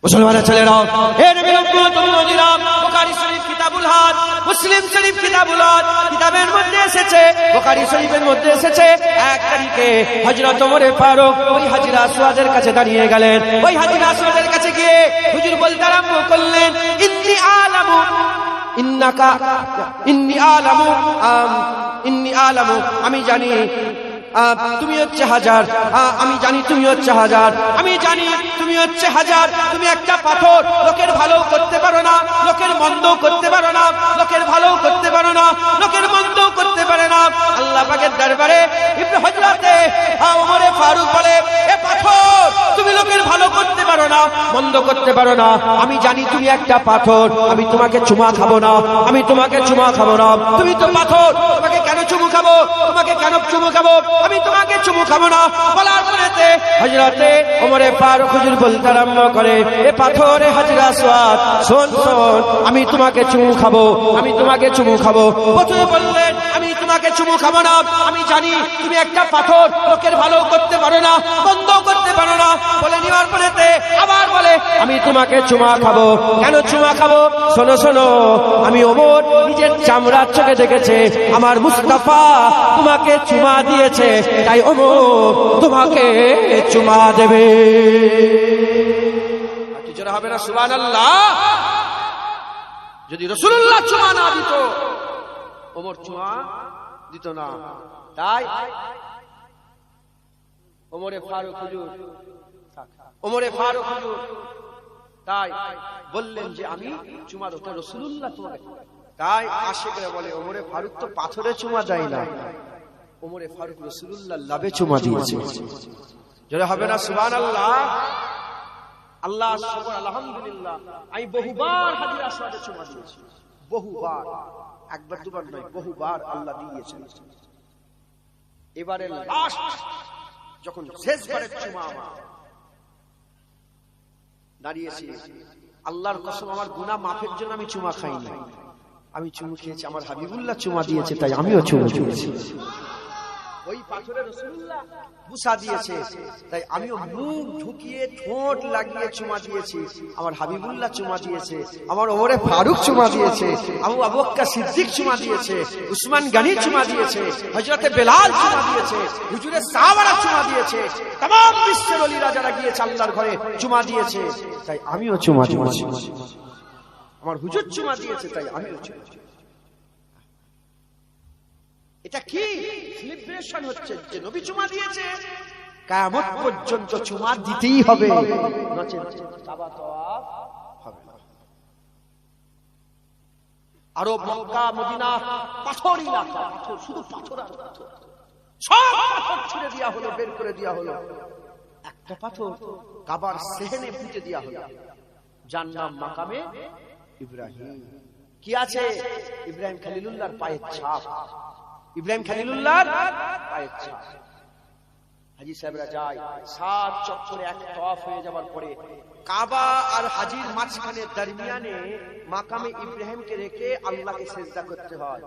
মুসলমানের ছেলেরা, হে নবীর উম্মত উম্মতিরা, বুখারী শরীফ কিতাবুল হজ, মুসলিম শরীফ কিতাবুল হজ, কিতাবের মধ্যে এসেছে, বুখারী শরীফের মধ্যে এসেছে, 1 তারিখে হযরত ওমর ফারুক ওই হাজরে আসওয়াদের কাছে দাঁড়িয়ে গেলেন। ওই হাজরে আসওয়াদের কাছে গিয়ে হুজুর বলতে আরম্ভ করলেন, ইন্নী আলামু ইন্নাকা ইন্নী আলামু, আমি জানি তুমি হচ্ছে হাজার, আমি জানি তুমি হচ্ছে হাজার, আমি জানি তুমি হচ্ছে হাজার। তুমি একটা পাথর, লোকের ভালো করতে পারো না, লোকের মন্দ করতে পারো না, লোকের ভালো করতে পারো না, লোকের মন্দ করতে পারে না। আল্লাহ পাকের দরবারে ইবনে হযরতে ওমর ফারুক বলে, এ পাথর, তুমি লোকের ভালো করতে পারো না, মন্দ করতে পারো না, আমি জানি তুমি একটা পাথর, আমি তোমাকে চুমা খাবো না, আমি তোমাকে চুমা খাবো না, তুমি তো পাথর, তোমাকে কেন চুমু খাবো, তোমাকে কেন চুমু খাবো, আমি তোমাকে চুমু খাবো না। বলার পরেতে হযরতে ওমর ফারুক হুজুর বলতে আরম্ভ করে, এ পাথরে হাজরে আসওয়াদ, শোন শোন, আমি তোমাকে চুমু খাবো, আমি তোমাকে চুমু খাবো। প্রথমে বললেন আমি তোমাকে তোমাকে চুমু খাবো না। আমি জানি তুমি একটা পাথর, লোকের ভালো করতে পারো না, বন্ধ করতে পারো না। বলে নেওয়ার পরেতে আবার বলে আমি তোমাকে চুমা খাবো। কেন চুমা খাবো? শোনো শোনো, আমি ওমর নিজের চামড়ার চোখে দেখেছে আমার মুস্তাফা তোমাকে চুমা দিয়েছে, তাই ওমর তোমাকে চুমা দেবে। কি জোরে হবে না সুবহানাল্লাহ? যদি রাসূলুল্লাহ চুমা না দিত, ওমর চুমা দিত না। তাই ওমরে ফারুক হুজুর তাই বললেন যে আমি চুমা দেব, রাসূলুল্লাহ তোমাকে। তাই আশিকরা বলে ওমরে ফারুক তো পাথরে চুমা দেয় না, ওমরে ফারুক রাসূলুল্লাহ লাভে চুমা দিয়েছে। জোরে হবে না সুবহানাল্লাহ? আল্লাহ শুকর, আলহামদুলিল্লাহ। আমি বহুবার হাজির আসওয়াদে চুমা দিয়েছি, বহুবার, একবার দুবার নয়, বহুবার আল্লাহ দিয়েছেন। এবারে লাস্ট যখন শেষবারের চুমা আমার দাঁড়িয়েছি, আল্লাহর কসম আমার গুনাহ মাফের জন্য আমি চুমা খাইনি, আমি চুমু খেয়েছি আমার হাবিবুল্লাহ চুমা দিয়েছে, তাই আমিও চুমু খেয়েছি। ওই পাথরে রাসূলুল্লাহ বুসা দিয়েছে, তাই আমিও মুখ ঢুকিয়ে ঠোঁট লাগিয়ে চুমা দিয়েছি। আমার হাবিবুল্লাহ চুমা দিয়েছে, আমার ওমরে ফারুক চুমা দিয়েছে, আবু বকর সিদ্দিক চুমা দিয়েছে, উসমান গনি চুমা দিয়েছে, হযরতে বেলাল চুমা দিয়েছে, হুজুরে সাহাবারা চুমা দিয়েছে, तमाम বিশ্বের ওলিরা যারা গিয়েছে আল্লাহর ঘরে চুমা দিয়েছে, তাই আমিও চুমা দিয়েছি। আমার হুজুর চুমা দিয়েছে, তাই আমিও চুমা দিয়েছি। এটা কি সেলিব্রেশন হচ্ছে যে নবী চুমা দিয়েছে, কিয়ামত পর্যন্ত চুমা দিতেই হবে, নচেত কাবা তওয়াফ হবে না। আরব, মক্কা, মদিনা পাথর এলাকা, পাথর, শুধু পাথর আর পাথর, সব পাথর ছেড়ে দেওয়া হলো, বের করে দেওয়া হলো। একটা পাথর কাবার সেহেনে পুঁতে দেওয়া হলো, যার নাম মাকামে ইব্রাহিম। কি আছে? ইব্রাহিম খলিলুল্লাহর পায়ের ছাপ, ইব্রাহিম খলিলুল্লাহর পায়ের ছাপ। হাজী সাহেবরা যায় 7 চক্করে এক তওয়াফ হয়ে যাবার পরে কাবা আর হাজীর মাঝখানে দরমিয়ানে মাকামে ইব্রাহিমকে রেখে আল্লাহকে সিজদা করতে হয়,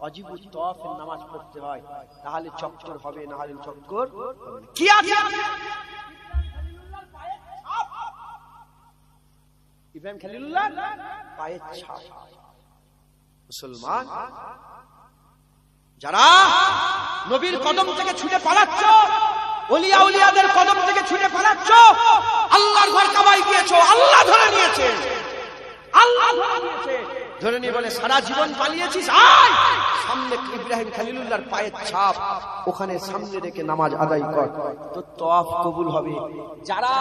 ওয়াজিবুত তওয়াফের নামাজ পড়তে হয়, তাহলে চক্কর হবে, না হলে চক্কর হবে না। কি আছে? ইব্রাহিম খলিলুল্লাহর পায়ের ছাপ। মুসলমান যারা নবীর কদম থেকে ছুটে পালাচ্ছ, ওলিয়া উলিয়াদের কদম থেকে ছুটে পালাচ্ছ, আল্লাহর ঘর কাবায় গিয়েছো, আল্লাহ ধরে নিয়েছে, আল্লাহ ধরে নিয়েছে, ধরে নিয়ে বলে সারা জীবন পালিয়েছিস, আয় সামনে ইব্রাহিম খলিলুল্লাহর পায়ের ছাপ, ওখানে সামনে রেখে নামাজ আদায় কর, তো তওয়াফ কবুল হবে। যারা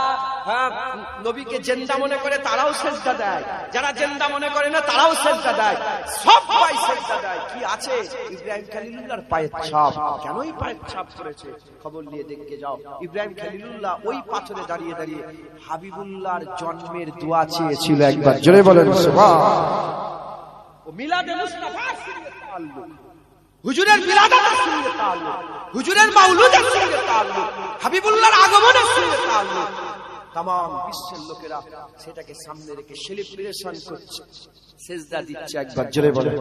নবীকে জিন্দা মনে করে তারাও সিজদা দেয়, যারা জিন্দা মনে করে না তারাও সিজদা দেয়, সবাই সিজদা দেয়। কি আছে? ইব্রাহিম খলিলুল্লাহর পায়ের ছাপ। কেনই পায়ের ছাপ করেছে খবর নিয়ে দেখতে যাও। ইব্রাহিম খলিলুল্লাহ ওই পাথরে দাঁড়িয়ে দাঁড়িয়ে হাবিবুল্লাহর জন্মের দোয়া চেয়েছিল। একবার জোরে বলেন সুবহান। ও মিলাদে মুস্তাফার সঙ্গে তাআল্লুক, হুজুরের মিলাদাতের সঙ্গে তাআল্লুক, হুজুরের মাউলুদের সঙ্গে তাআল্লুক, হাবিবুল্লাহর আগমনের সঙ্গে তাআল্লুক। तमाम বিশ্বের লোকেরা সেটাকে সামনে রেখে সেলিব্রেশন করছে, সিজদা দিচ্ছে। একবার জোরে বলেন,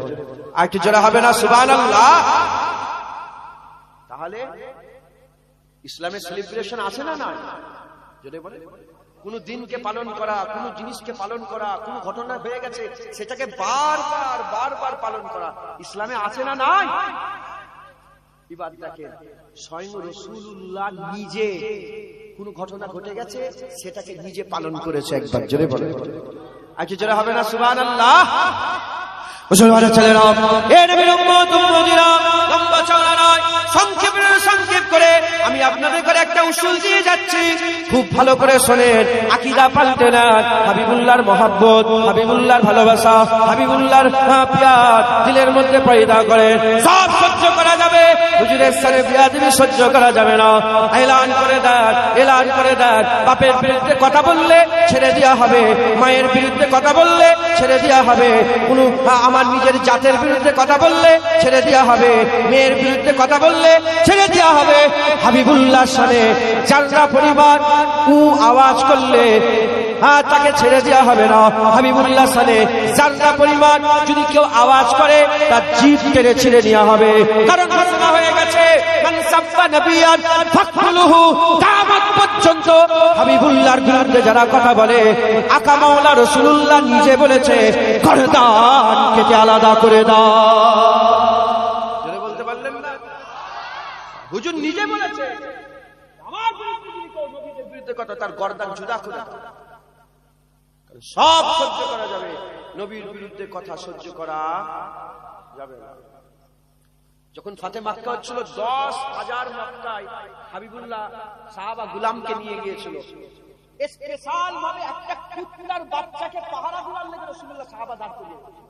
আর একটু জোরে হবে না সুবহানাল্লাহ? তাহলে ইসলামের সেলিব্রেশন আছে না নাই? জোরে বলেন। কোন দিনকে পালন করা, কোন জিনিসকে পালন করা, কোন ঘটনা হয়ে গেছে সেটাকে বারবার বারবার পালন করা ইসলামে আছে না নাই? এবার দেখেন, স্বয়ং রাসূলুল্লাহ নিজে কোন ঘটনা ঘটে গেছে সেটাকে নিজে পালন করেছে। একবার জোরে বলেন, আজকে জোরে হবে না সুবহানাল্লাহ? মুসলমানের ছেলেরা, এ নবীর উম্মত উম্মতিরা, লম্বা চওড়া নয়, সংক্ষেপ করে আমি আপনাদের করে একটা উসুল দিয়ে যাচ্ছি, খুব ভালো করে শোনেন। আকীদা পাল্টে না, হাবিবুল্লাহর মহব্বত, হাবিবুল্লাহর ভালোবাসা, হাবিবুল্লাহর প্যার দিলের মধ্যে পয়দা করে, সব সহ্য করা যাবে, হুজুরের সাথে বিয়াদবি সহ্য করা যাবে না। এলান করে দেন বাপের বিরুদ্ধে কথা বললে ছেড়ে দেওয়া হবে, মায়ের বিরুদ্ধে কথা বললে ছেড়ে দেওয়া হবে, কোন আমার নিজের জাতের বিরুদ্ধে কথা বললে ছেড়ে দেওয়া হবে, মেয়ের বিরুদ্ধে কথা বললে ছেড়ে দেওয়া হবে। হাবিবুল্লাহর সাথে যারা পরিবার আওয়াজ করলে তাকে ছেড়ে দেওয়া হবে না। হাবিবুল্লাহর সাথে যারা পরিবার যদি কেউ আওয়াজ করে তার জিভ টেনে ছিঁড়ে নেওয়া হবে। কারণ ঘোষণা হয়ে গেছে মান সাব্বা নবিয়ান ফাকতুলুহু, কিয়ামত পর্যন্ত হাবিবুল্লাহর বিরুদ্ধে যারা কথা বলে, আকা মাওলা রাসূলুল্লাহ নিজে বলেছে গর্দান কেটে আলাদা করে দাও। জোরে বলতে পারলেন না? হুজুর নিজে বলেছে আমার বিরুদ্ধে যদি কেউ নবীর বিরুদ্ধে কথা, তার গর্দান জুদা করে দাও। সব সহ্য করা যাবে, নবীর বিরুদ্ধে কথা সহ্য করা যাবে না। যখন ফাতে মক্কা হচ্ছিল 10,000 মক্কায় হাবিবুল্লাহ সাহাবা গোলামকে নিয়ে গিয়েছিল, স্পেশাল ভাবে একটা কুত্তার বাচ্চাকে পাহারা দেওয়ার লেগে রাসূলুল্লাহ সাহাবা দাঁড় করিয়ে দিয়েছিল।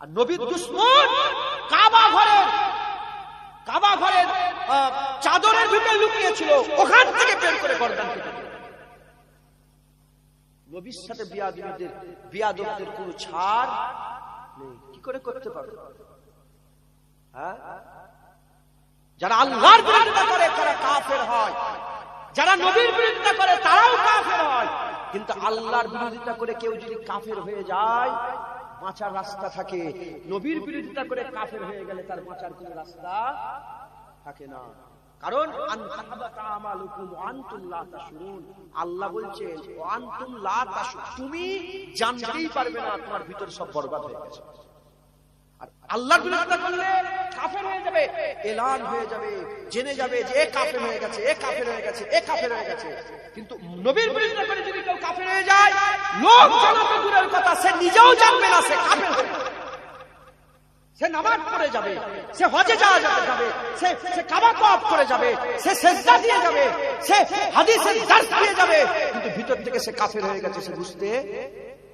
আর নবীর দুশমন কাবা ঘরের চাদরের ভিতরে লুকিয়েছিল, ওখান থেকে বের করে গর্দান কেটে দিল। নবীর সাথে বিয়াদবদের কোন ছাড় নেই। কি করে করতে পারবে? হ্যাঁ, যারা আল্লাহর বিরোধিতা করে তারা কাফের হয়, যারা নবীর বিরোধিতা করে তারাও কাফের হয়। কিন্তু আল্লাহর বিরোধিতা করে কেউ যদি কাফের হয়ে যায় বাঁচার রাস্তা থাকে, নবীর বিরোধিতা করে কাফের হয়ে গেলে তার বাঁচার কোনো রাস্তা থাকে না। কারণ আল্লাহ বলছেন তুমি জানতেই পারবে না, তোমার ভিতর সব বরবাদ হয়ে গেছে। আর আল্লাহর বিরোধিতা করলে কাফের হয়ে যাবে, এলান হয়ে যাবে, জেনে যাবে যে এ কাফের হয়ে গেছে, এ কাফের হয়ে গেছে, এ কাফের হয়ে গেছে। কিন্তু নবীর বিরোধিতা করে যদি কেউ কাফের হয়ে যায়, লোক জানাতে দূরের কথা, সে নিজেও জানবে না সে কাফের হয়ে গেছে। সে নামাজ পড়ে যাবে, সে হজে যাবে, সে কাবা তওয়াফ করে যাবে, সে সিজদা দিয়ে যাবে, সে হাদিসের দার্স দিয়ে যাবে, কিন্তু ভিতর থেকে সে কাফের হয়ে গেছে, সে বুঝতে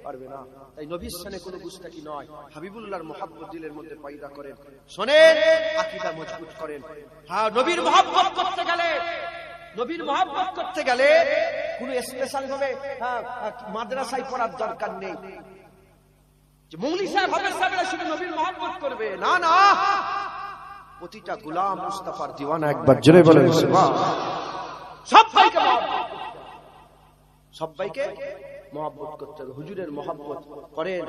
পারবে না। তাই নবীর সানে কোনো গুস্তাখি নয়, হাবিবুল্লাহর মহব্বত দিলের মধ্যে পয়দা করেন, শোনেন, আকীদা মজবুত করেন। হ্যাঁ, নবীর মহব্বত করতে গেলে কোনো স্পেশাল ভাবে মাদ্রাসায় পড়ার দরকার নেই যে মৌলী সাহেব হবে সাহেবরা শুধু নবীর মহব্বত করবে। না না, প্রতিটা গোলাম মুস্তাফার দিওয়ানা। একবার জোরে বলেন সুবহানাল্লাহ। সবাইকে মহব্বত করতে হবে, হুজুরের মহব্বত করেন।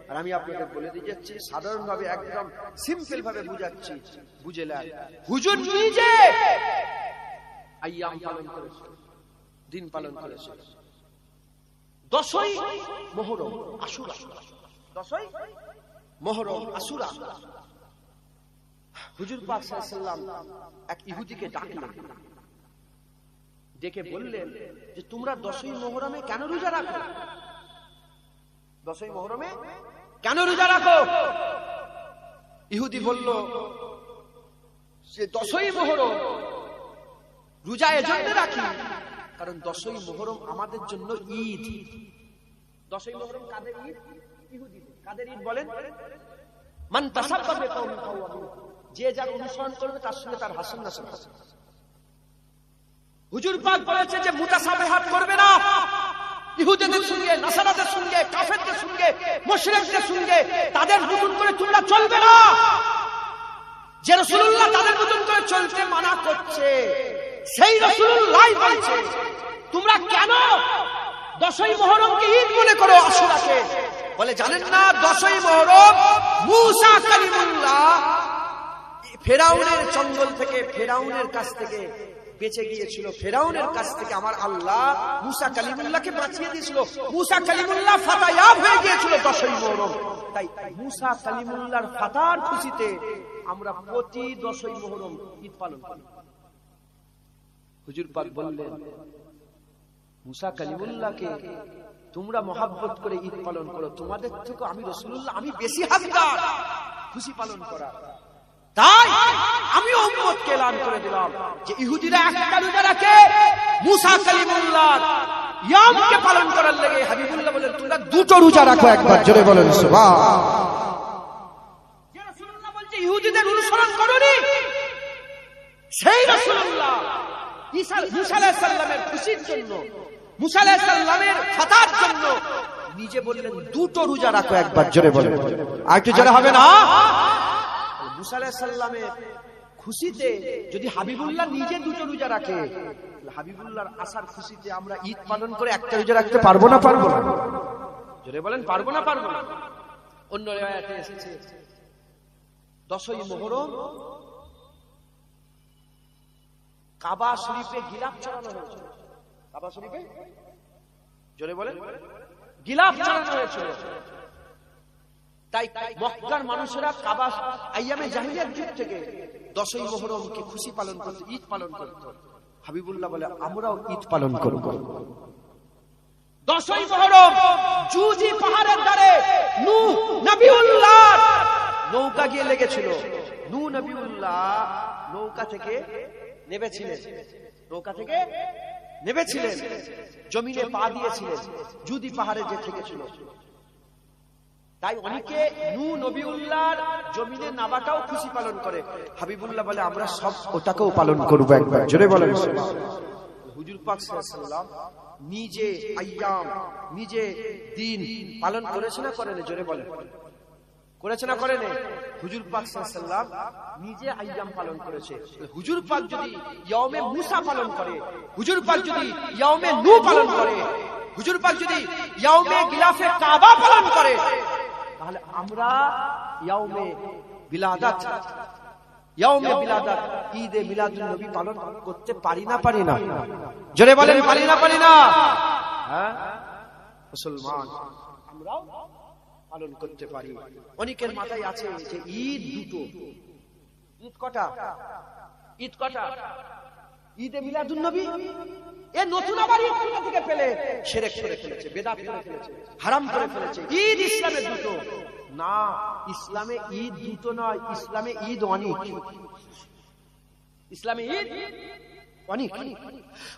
আর আমি আপনাদের বলে দিয়ে যাচ্ছি, সাধারণ ভাবে একদম সিম্পল ভাবে বুঝাচ্ছি, বুঝে নেন। হুজুর নিজে আইয়াম পালন করেছে, দিন পালন করেছে। 10ই মুহররম আশুরা, 10ই মুহররম আশুরা, হুজুর পাক সাল্লাল্লাহু আলাইহি ওয়াসাল্লাম এক ইহুদিকে ডাকলেন, ডেকে বললেন যে তোমরা 10ই মুহররমে কেন রোজা রাখো? 10ই মুহররমে কেন রোজা রাখো? ইহুদি বলল যে 10ই মুহররম রোজা এজন্য রাখি কারণ 10ই মুহররম আমাদের জন্য ঈদ। 10ই মুহররম কাদের ঈদ? ইহুদি। কাদের ঈদ বলেন? মান তাসাব্বা বিকাউমিন ফাহুয়া, যে যার অনুসরণ করবে তার সঙ্গে তার হাসান নাসব আছে। হুজুর পাক বলেছে যে মুতাসাবিহাত করবে না, ইহুদিদের সঙ্গে, নাসারাদের সঙ্গে, কাফেরদের সঙ্গে, মুশরিকদের সঙ্গে তাদের মতন করে তোমরা চলবে না। যে রাসূলুল্লাহ তাদের মতন করে চলতে মানা করছে, সেই রাসূলুল্লাহ বলছে তোমরা কেন 10ই মুহররমকে ঈদ মনে করো, আশুরাকে? বলে জানেন না, 10ই মুহররম মুসা কালিমুল্লাহ ফেরাউনের চঙ্গল থেকে, ফেরাউনের কাছ থেকে বেঁচে গিয়েছিল। ফেরাউনের কাছ থেকে আমার আল্লাহ মুসা কালিমুল্লাহকে বাঁচিয়ে দিয়েছিল। মুসা কালিমুল্লাহ ফাতায়াব হয়ে গিয়েছিল 10ই মুহররম। তাই মুসা কালিমুল্লাহর ফাতার খুশিতে আমরা প্রতি 10ই মুহররম ঈদ পালন করি। হুজুর পাক বললেন মুসা কালিমুল্লাহকে তোমরা মহব্বত করে ঈদ পালন করো, তোমাদের থেকে আমি রাসূলুল্লাহ আমি বেশি হকদার খুশি পালন করা। তাই আমি উম্মতকে এলান করে দিলাম যে ইহুদিরা একটা রোজা রাখে, মুসা কালিমুল্লাহর ইয়ামকে পালন করার লাগে হাবিবুল্লাহ বলেন তোমরা দুটো রোজা রাখো। একবার জোরে বলেন সুবহানাল্লাহ। যে রাসূলুল্লাহ বলছে ইহুদিদের অনুসরণ করনি, সেই রাসূলুল্লাহ মুসা আলাইহিস সালামের খুশির জন্য, মুসা আলাইহিস সালামের ফাতার জন্য নিজে বললেন দুটো রোজা রাখো। একবার জোরে বলেন, আর একটু জোরে হবে না? মুসা আলাইহিস সালামের খুশিতে যদি হাবিবুল্লাহ নিজে দুটো রোজা রাখে, হাবিবুল্লাহর আসার খুশিতে আমরা ঈদ পালন করে একটা রোজা রাখতে পারবো না? পারবো না? জোরে বলেন, পারবো না? পারবো না? অন্য রিওয়ায়াতে এসেছে 10ই মুহররম কাবা শরীফে গিলাফ চড়ানো হয়েছিল। কাবা শরীফে জোরে বলেন গিলাফ চড়ানো হয়েছিল। তাই মক্কার মানুষেরা কাবা আইয়ামে জাহিলিয়াত যুগ থেকে 10ই মুহররমকে খুশি পালন করত, ঈদ পালন করত। হাবিবুল্লাহ বলে আমরাও ঈদ পালন করব। 10ই মুহররম জুজি পাহাড়ের ধারে নূহ নবিউল্লাহ নৌকা গিয়ে লেগেছিল। নূহ নবিউল্লাহ নৌকা থেকে নেমেছিলেন, নৌকা থেকে নেমেছিলেন, জমিনে পা দিয়েছিলেন, জুদি পাহাড়ে যে থেকেছিল। তাই অনেকে নূহ নবিউল্লাহর জমিনে নাবাটাও খুশি পালন করে। হাবিবুল্লাহ বলে আমরা সব ওটাকেও পালন করব। একবার জোরে বলেন। হুজুর পাক সাল্লাল্লাহু আলাইহি ওয়াসাল্লাম নিজে আইয়াম, নিজে দিন পালন করেছে না করেন? জোরে বলেন, করেছে না করেন? হুজুর পাক সাল্লাল্লাহু আলাইহি ওয়াসাল্লাম নিজে আইয়াম পালন করেছে। হুজুর পাক যদি ইয়াউমে মুসা পালন করে, হুজুর পাক যদি ইয়াউমে নূহ পালন করে, হুজুর পাক যদি ইয়াউমে গিলাফে কাবা পালন করে, তাহলে আমরা ইয়াউমে বিলাদাত, ইয়াউমে বিলাদাত, ঈদে মিলাদুন নবী পালন করতে পারি না? পারি না? জোরে বলেন, পারি না? পারি না? হ্যাঁ, মুসলমান আমরাও পালন করতে পারি। অনেকের মাথায় আছে যে ঈদ দুটো। ঈদ কটা? ঈদ কটা? ঈদে মিলাদুন নবী এ নতুন আবার ঈদ কোথা থেকে পেলে? শিরক করে ফেলেছে, বেদাত করে ফেলেছে, হারাম করে ফেলেছে। ঈদ ইসলামে দুটো না, ইসলামে ঈদ দুটো নয়, ইসলামে ঈদ অনেক। ইসলামে ঈদ অনেক।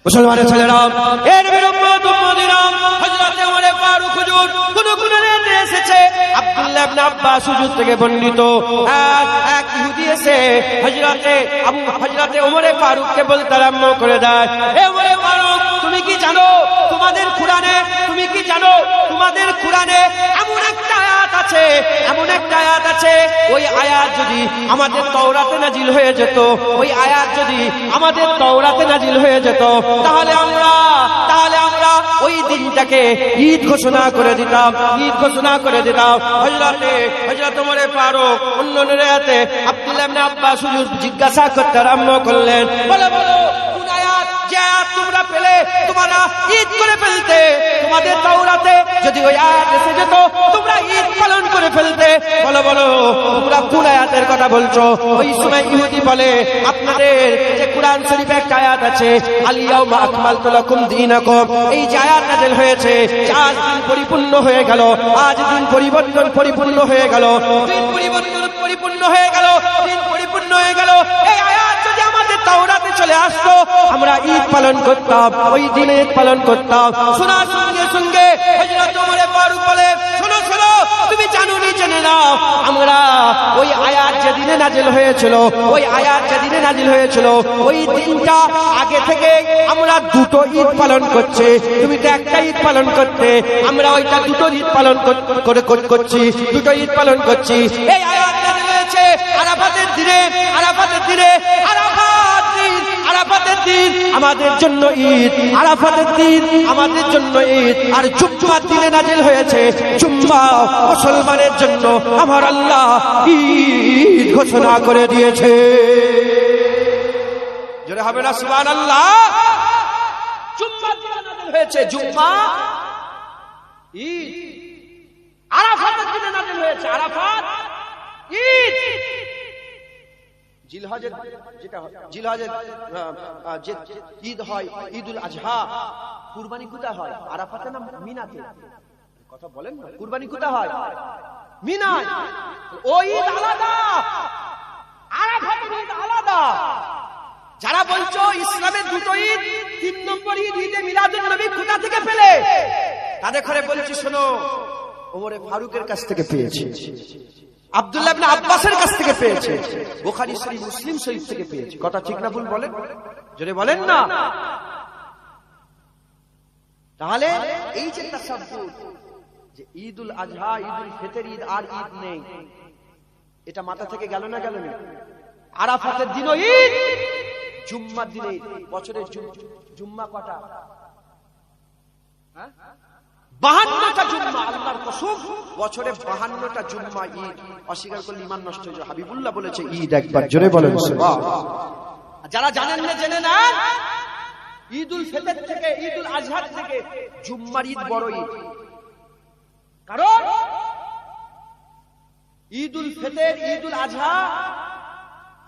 মুসলমানের ছেলেরা, এর বিরুম্মত উম্মতিরা, হযরত ওমর ফারুক হুজুর কোন গুণে এসেছে। আব্দুল্লাহ ইবনে আব্বাস হুজুর থেকে বর্ণিত এক ইহুদি এসে হযরতে ওমর ফারুককে বলতে আরম্ভ করে দেয়, হে ওমর ফারুক, তুমি কি জানো তোমাদের কোরআনে, তুমি কি জানো তোমাদের কোরআনে এমন একটা আয়াত আছে, এমন একটা আয়াত আছে, ওই আয়াত যদি আমাদের তাওরাতে নাজিল হয়ে যেত, ওই আয়াত যদি আমাদের তাওরাতে নাজিল হয়ে যেত, তাহলে আমরা ওই দিনটাকে ঈদ ঘোষণা করে দিতাম, ঈদ ঘোষণা করে দিতাম। হযরত ওমর ফারুক অন্য রিওয়ায়াতে আব্দুল্লাহ ইবনে আব্বাস হুজুর জিজ্ঞাসা করতে আরম্ভ করলেন, বলো বলো কোন আয়াত, যে আয়াত তোমরা পেলে তোমরা ঈদ করে ফেলতে, তোমাদের তাওরাতে যদি ওই আয়াত এসে যেত তোমরা ঈদ পালন করে ফেলতে, বলো বলো তোমরা কোন আয়াতের কথা বলছো? ওই সময় ইহুদি বলে, আপনাদের যে কোরআন শরীফে একটা আয়াত আছে, আল ইয়াউমা আকমালতু লাকুম দীনাকুম, এই যে আয়াত নাযিল হয়েছে, আজ দিন পরিপূর্ণ হয়ে গেল, আজ দিন পরিপূর্ণ হয়ে গেল, দিন পরিপূর্ণ হয়ে গেল, দিন পরিপূর্ণ হয়ে গেল। এই আয়াত যদি আমাদের তাওরাতে চলে আসতো, আমরা ঈদ পালন করতাম, ওই দিনে ঈদ পালন করতাম। শোনার সঙ্গে সঙ্গে হযরত ওমর ফারুক বলে, শোনো শোনো, তুমি জানো নি জেনে নাও, আমরা ওই আয়াত যেদিনে নাজিল হয়েছিল, ওই আয়াত যেদিনে নাজিল হয়েছিল, ওই দিনটা আগে থেকে আমরা দুটো ঈদ পালন করছি, তুমি তো একটা ঈদ পালন করতে, আমরা ওইটা দুটো ঈদ পালন করছি, দুটো ঈদ পালন করছি। এই আয়াত নাজিল হয়েছে আরাফাতের দিনে, আরাফাতের দিনে, আরাফাতের দিন আমাদের জন্য ঈদ, আরাফাতের দিন আমাদের জন্য ঈদ। আর জুম্মার দিনে নাজিল হয়েছে, জুম্মা মুসলমানের জন্য আমার আল্লাহ ঈদ ঘোষণা করে দিয়েছে। জোরে হবে না সুবহানাল্লাহ? জুম্মার দিনে নাজিল হয়েছে, জুম্মা ঈদ। আরাফাতের দিনে নাজিল হয়েছে, আরাফাত ঈদ। জিলহজের যেটা জিলহজের যে ঈদ হয়, ঈদুল আজহা, কুরবানি কোথায় হয়? আরাফাতে না মিনাতে? কথা বলেন না, কুরবানি কোথায় হয়? মিনায়। ওই ঈদ আলাদা, আরাফাতের ঈদ আলাদা। যারা বলছো ইসলামের দুটো ঈদ, 3 নম্বর ঈদ ঈদে মিলাদুন নবী কোথা থেকে পেলে? তাদের ঘরে বলছি, শোনো, ওমর ফারুকের কাছ থেকে পেয়েছি। আব্দুল্লাহ ইবনে আব্বাসের কাছ থেকে পেয়েছে, বুখারী শরীফ, মুসলিম শরীফ থেকে পেয়েছে। কথা ঠিক না ভুল বলেন? জোরে বলেন না। তাহলে এই যে তাসাব্বুর, যে ঈদুল আজহা, ঈদুল ফিতর, ঈদ আর ঈদ নেই, এটা মাথা থেকে গেল না গেল না? আরাফাতের দিনও ঈদ, জুম্মার দিনে ঈদ। বছরের জুম্মা কটা? 52টা জুম্মা। আল্লাহর কসম, বছরে 52টা জুম্মা ঈদ। অস্বীকার করলে ঈমান নষ্ট হয়ে যায়। হাবিবুল্লাহ বলেছে ঈদ একবার। জোরে বলেন সুবহানাল্লাহ। যারা জানেন না জেনে নেন, ঈদুল ফিতর থেকে, ঈদুল আজহা থেকে জুম্মার ঈদ বড় ঈদ। কারণ ঈদুল ফিতর, ঈদুল আজহা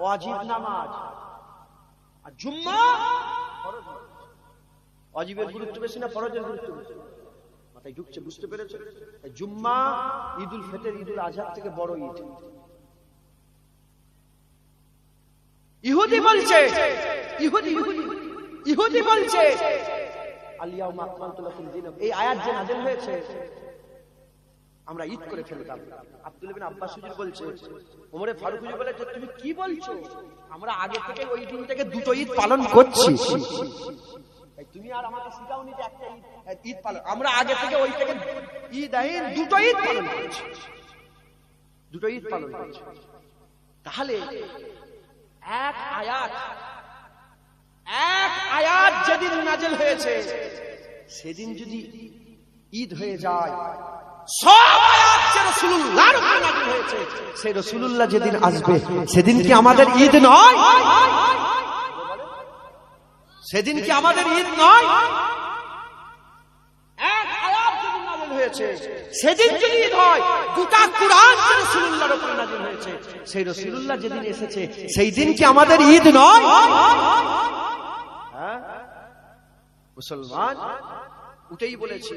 ওয়াজিব নামাজ, আর জুম্মা ফরজ। ওয়াজিবের গুরুত্ব বেশি না ফরজের গুরুত্ব বেশি? মাথায় ঢুকছে, বুঝতে পেরেছে? জুম্মা ঈদুল ফিতর, ঈদুল আজহা থেকে বড় ঈদ। ইহুদি বলছে, ইহুদি বলছে আল-ইয়াউমা আকমালতু লাকুম দীনাকুম। এই আয়াত যে নাযিল হয়েছে, আমরা ঈদ করে ফেলতাম। আব্দুল্লাহ ইবনে আব্বাস হুজুর বলছে, ওমরে ফারুক হুজুর বলে, তুমি কি বলছো? আমরা আগে থেকে ওই দিন থেকে দুটো ঈদ পালন করছি। তুমি আর আমাকে শিখাওনি যে একটা ঈদ পালন। আমরা আগে থেকে ওই থেকে ঈদ আইন দুটো ঈদ পালন করছি, দুটো ঈদ পালন করছি। তাহলে এক আয়াত যেদিন নাযিল হয়েছে, সেদিন যদি ঈদ হয়ে যায়, সব আয়াত যে রাসূলুল্লাহর উপর নাযিল হয়েছে, সেই রাসূলুল্লাহ যেদিন আসবে, সেদিন কি আমাদের ঈদ নয়? সেদিন কি আমাদের ঈদ নয়? এক আয়াত যেদিন নাযিল হয়েছে, সেদিন যদি ঈদ হয়, গোটা কুরআন যে রাসূলুল্লাহর উপর নাযিল হয়েছে, সেই রাসূলুল্লাহ যেদিন এসেছে, সেই দিন কি আমাদের ঈদ নয়? হ্যাঁ, মুসলমান উঠেই বলেছি,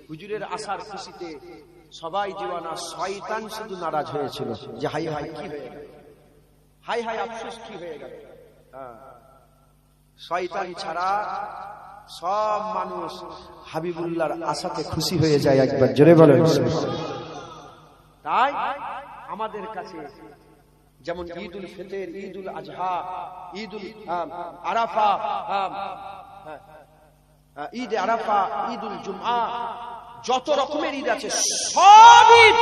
হুজুরের আসার খুশিতে সবাই দিওয়ানা, শয়তান শুধু নারাজ হয়েছিল যে হাই হাই কি হয়ে গেল, হাই হাই আফসোস কি হয়ে গেল। শয়তান ছাড়া সব মানুষ হাবিবুল্লাহর আশাতে খুশি হয়ে যায়। একবার জোরে বলেন। তাই আমাদের কাছে যেমন ঈদুল ফিতর, ঈদুল আজহা, ঈদুল আরাফা, ঈদ আরাফা, ঈদুল জুমআ, যত রকমের ঈদ আছে, সব ঈদ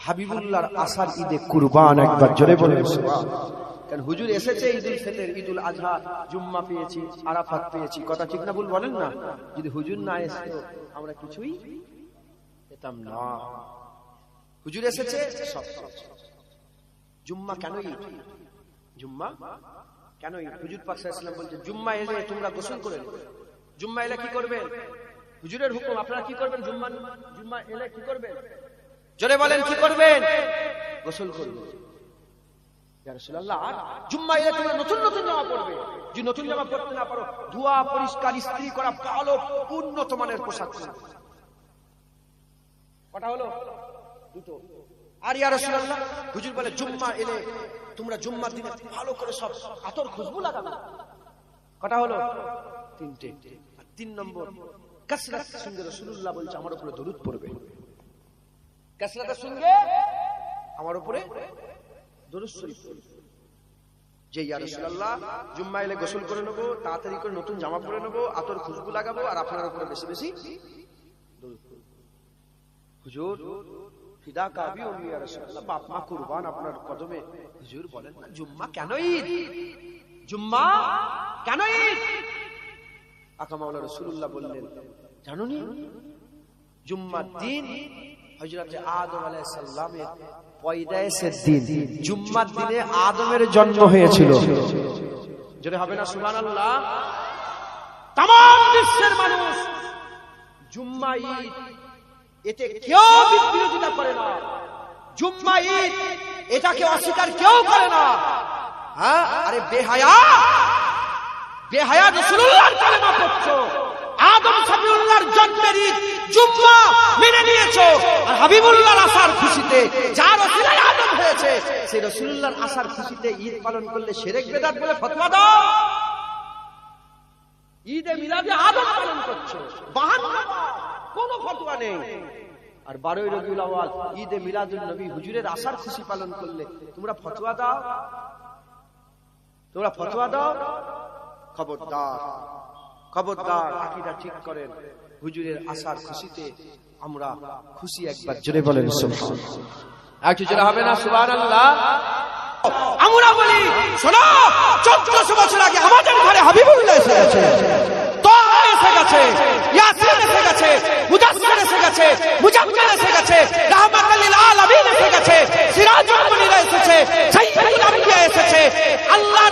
হাবিবুল্লাহর আশার ঈদে কুরবান। একবার জোরে বলেন সুবহানাল্লাহ। কারণ হুজুর এসেছে ঈদুল ফিতর, ঈদুল আজহা, জুম্মা পেয়েছি, আরাফাত পেয়েছি। কথা ঠিক না ভুল বলেন না? যদি হুজুর না আসতো আমরা কিছুই পেতাম না। হুজুর এসেছে, সব। জুম্মা কেন ঈদ? জুম্মা কেন ঈদ? হুজুর পাক সাল্লাল্লাহু আলাইহি ওয়াসাল্লাম বলছেন, জুম্মা এলে তোমরা গোসল করে নেবে। জুম্মা এলে কি করবেন? হুজুরের হুকুম, আপনারা কি করবেন? জুম্মা এলে কি করবেন? জোরে বলেন, কি করবেন? গোসল করবেন। ইয়া রাসূলুল্লাহ, জুম্মা এলে তোমরা নতুন নতুন জামা পরবে। যদি নতুন জামা পরতে না পারো, ধোয়া, পরিষ্কার, ইস্ত্রি করা ভালো উন্নত মানের পোশাক পরবে। কটা হলো? দুটো। আর ইয়া রাসূলুল্লাহ, হুজুর বলে জুম্মা এলে তোমরা জুম্মার দিনে ভালো করে সব আতর খুশবু লাগাবে। কটা হলো? তিনটে। আর 3 নম্বর, কাসরাতের সঙ্গে রাসূলুল্লাহ বলছে আমার উপরে দরুদ পড়বে। কাসরাতের সঙ্গে আমার উপরে দরুদ শরীফ পড়বে। যে ইয়া রাসূলুল্লাহ, জুম্মা এলে গোসল করে নেবো, তাড়াতাড়ি করে নতুন জামা পরে নেবো, আতর খুশবু লাগাবো, আর আপনার উপরে বেশি বেশি দরুদ পড়ব। হুজুর ফিদা কাবি ও ইয়া রাসূলুল্লাহ, বাপ মা কুরবান আপনার কদমে। হুজুর বলেন না, জুম্মা কেন ঈদ? জুম্মা কেন ঈদ? আকা মাওলানা রাসূলুল্লাহ বললেন, জানোনি জুম্মার দিন হযরত আদম আলাইহিস সালামের পয়দায়েশের দিন, জুম্মার দিনে আদমের জন্ম হয়েছিল। জোরে হবে না সুবহানাল্লাহ? तमाम বিশ্বের মানুষ জুম্মা ঈদ, এতে কেউ বিরোধিতা করে না। জুম্মা ঈদ, এটাকে অস্বীকার কেউ করে না। হ্যাঁ, আরে বেহায়া রাসূলুল্লাহর কালেমা পড়ছো, আদম সফিউল্লাহর জন্মের ঈদ জুম্মা মেনে নিয়েছো, আর হাবিবুল্লাহর আসার খুশিতে যার ওসিলায় আদম হয়েছে, সেই রাসূলুল্লাহর আসার খুশিতে ঈদ পালন করলে শিরক বিদআত বলে ফতোয়া দাও। ঈদে মিলাদে আদম পালন করছো, 52 কোনো ফতোয়া নেই। আর 12ই রবিউল আউয়াল ঈদে মিলাদুন নবী হুজুরের আসার খুশি পালন করলে তোমরা ফতোয়া দাও, তোমরা ফতোয়া দাও। খবরদার, খবরদার, আকীদা ঠিক করেন। হুজুরের আসার খুশিতে আমরা খুশি, একবার জোরে বলেন সুবহানাল্লাহ। একটু জোরে হবে না সুবহানাল্লাহ? আমরা বলি শোনো, 1400 বছর আগে আমাদের ঘরে হাবিবুল্লাহ এসে গেছে, তাহা এসে গেছে, ইয়াসিন এসে গেছে, মুদাসসির এসে গেছে, মুজাম্মিল এসে গেছে, রাহমাতুল লিল আলামিন এসে গেছে, সিরাজুল মুনির এসেছে, সাইয়্যিদুল আম্বিয়া এসেছে। আল্লাহ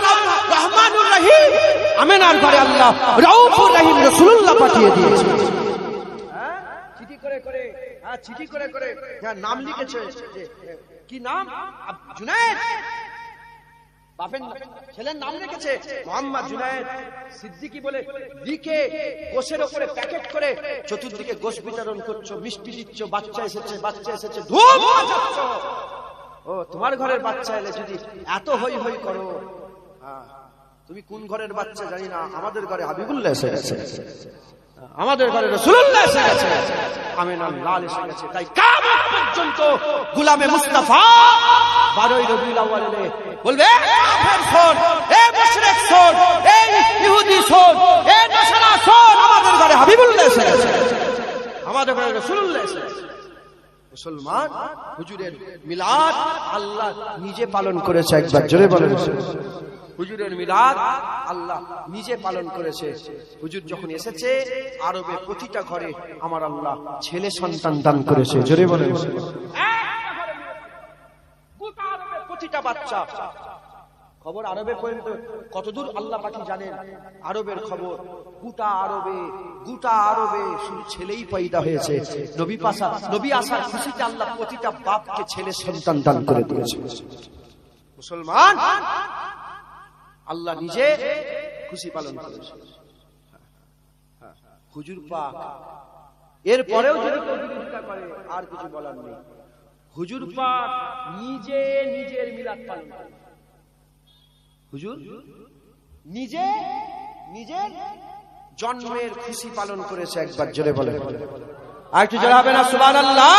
রহমানুর রহিম, আমিনার ঘরে আল্লাহ রাউফুর রহিম রাসূলুল্লাহ পাঠিয়ে দিয়েছে। চিঠি করে করে, চিঠি করে করে নাম লিখেছে। কি নাম? জুনায়েদ। বাপের ছেলের নাম রেখেছে মোহাম্মদ জুনায়েদ সিদ্দিকী বলে লিখে গোশের উপরে প্যাকেট করে চতুর্দিকে গোশ বিতরণ করছো, মিষ্টি দিচ্ছ, বাচ্চা এসেছে, বাচ্চা এসেছে, ধুম বাজাচ্ছ। ও তোমার ঘরের বাচ্চা এলে যদি এত হই হই করো, তুমি কোন ঘরের বাচ্চা জানি না, আমাদের ঘরে হাবিবুল্লাহ এসে গেছে, আমাদের ঘরে রাসূলুল্লাহ এসে গেছে, আমিনার লাল এসে গেছে। তাই কিয়ামত পর্যন্ত গোলামে মুস্তাফা 12ই রবিউল আউয়ালে বলবে, কাফের শোন, এ মুশরিক শোন, এ ইহুদি শোন, এ নাসারা শোন, আমাদের ঘরে হাবিবুল্লাহ এসে গেছে, আমাদের ঘরে রাসূলুল্লাহ এসে গেছে। মুসলমান হুজুরের মিলাদ আল্লাহ নিজে পালন করেছে, একবার জোরে বলেন। হুজুরের মিলাদ আল্লাহ নিজে পালন করেছে। হুজুর যখন এসেছে আরবে প্রতিটা ঘরে আমার আল্লাহ ছেলে সন্তান দান করেছে, জোরে বলেন। গোটা আরবে প্রতিটা বাচ্চা, খবর আরবে পর্যন্ত কতদূর আল্লাহ পাকি জানেন, আরবের খবর। গোটা আরবে শুধু ছেলেই পয়দা হয়েছে। নবী আসার খুশিতে আল্লাহ প্রতিটা বাপকে ছেলে সন্তান দান করে দিয়েছে। মুসলমান আল্লাহ নিজে খুশি পালন করেছে। হুজুর পাক এরপরেও যদি বিরোধিতা করে আর কিছু বলার নেই। হুজুর পাক নিজে নিজের মিলাদ পালন করে। হুজুর নিজে নিজের জন্মের খুশি পালন করেছে, একবার জোরে বলেন। আর একটু জোরে হবে না সুবহানাল্লাহ?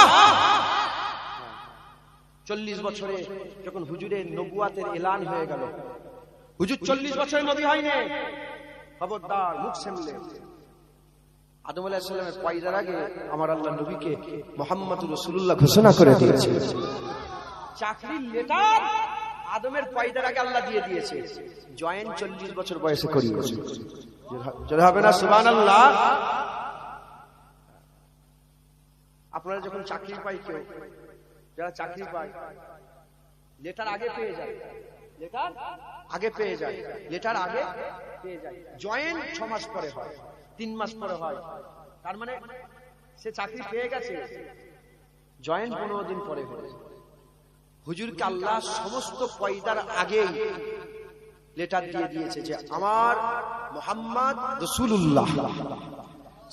40 বছরে যখন হুজুরের নবুয়াতের এলান হয়ে গেল, হুজুর 40 বছর নবী হয়নি, খবরদার মুখ সামলে। আদম আলাইহিস সালামের পয়দার আগে আমার আল্লাহ নবীকে মুহাম্মদুর রাসূলুল্লাহ ঘোষণা করে দিয়েছে। চাকরির লেটার আদমের পয়দার আগে আল্লাহ দিয়ে দিয়েছে, জয়েন 40 বছর বয়সে করিয়েছে। জোরে হবে না সুবহানাল্লাহ? আপনারা যখন চাকরি পাই, কেউ যারা চাকরি পায় লেটার আগে পেয়ে যায়, লেটার আগে পেয়ে যায়, লেটার আগে পেয়ে যায়। জয়েন 6 মাস পরে হয়, 3 মাস পরে হয়। তার মানে সে চাকরি পেয়ে গেছে, জয়েন 15 দিন পরে হয়। হুজুরকে আল্লাহ সমস্ত পয়দার আগেই লেটার দিয়ে দিয়েছে যে আমার মুহাম্মদ রাসূলুল্লাহ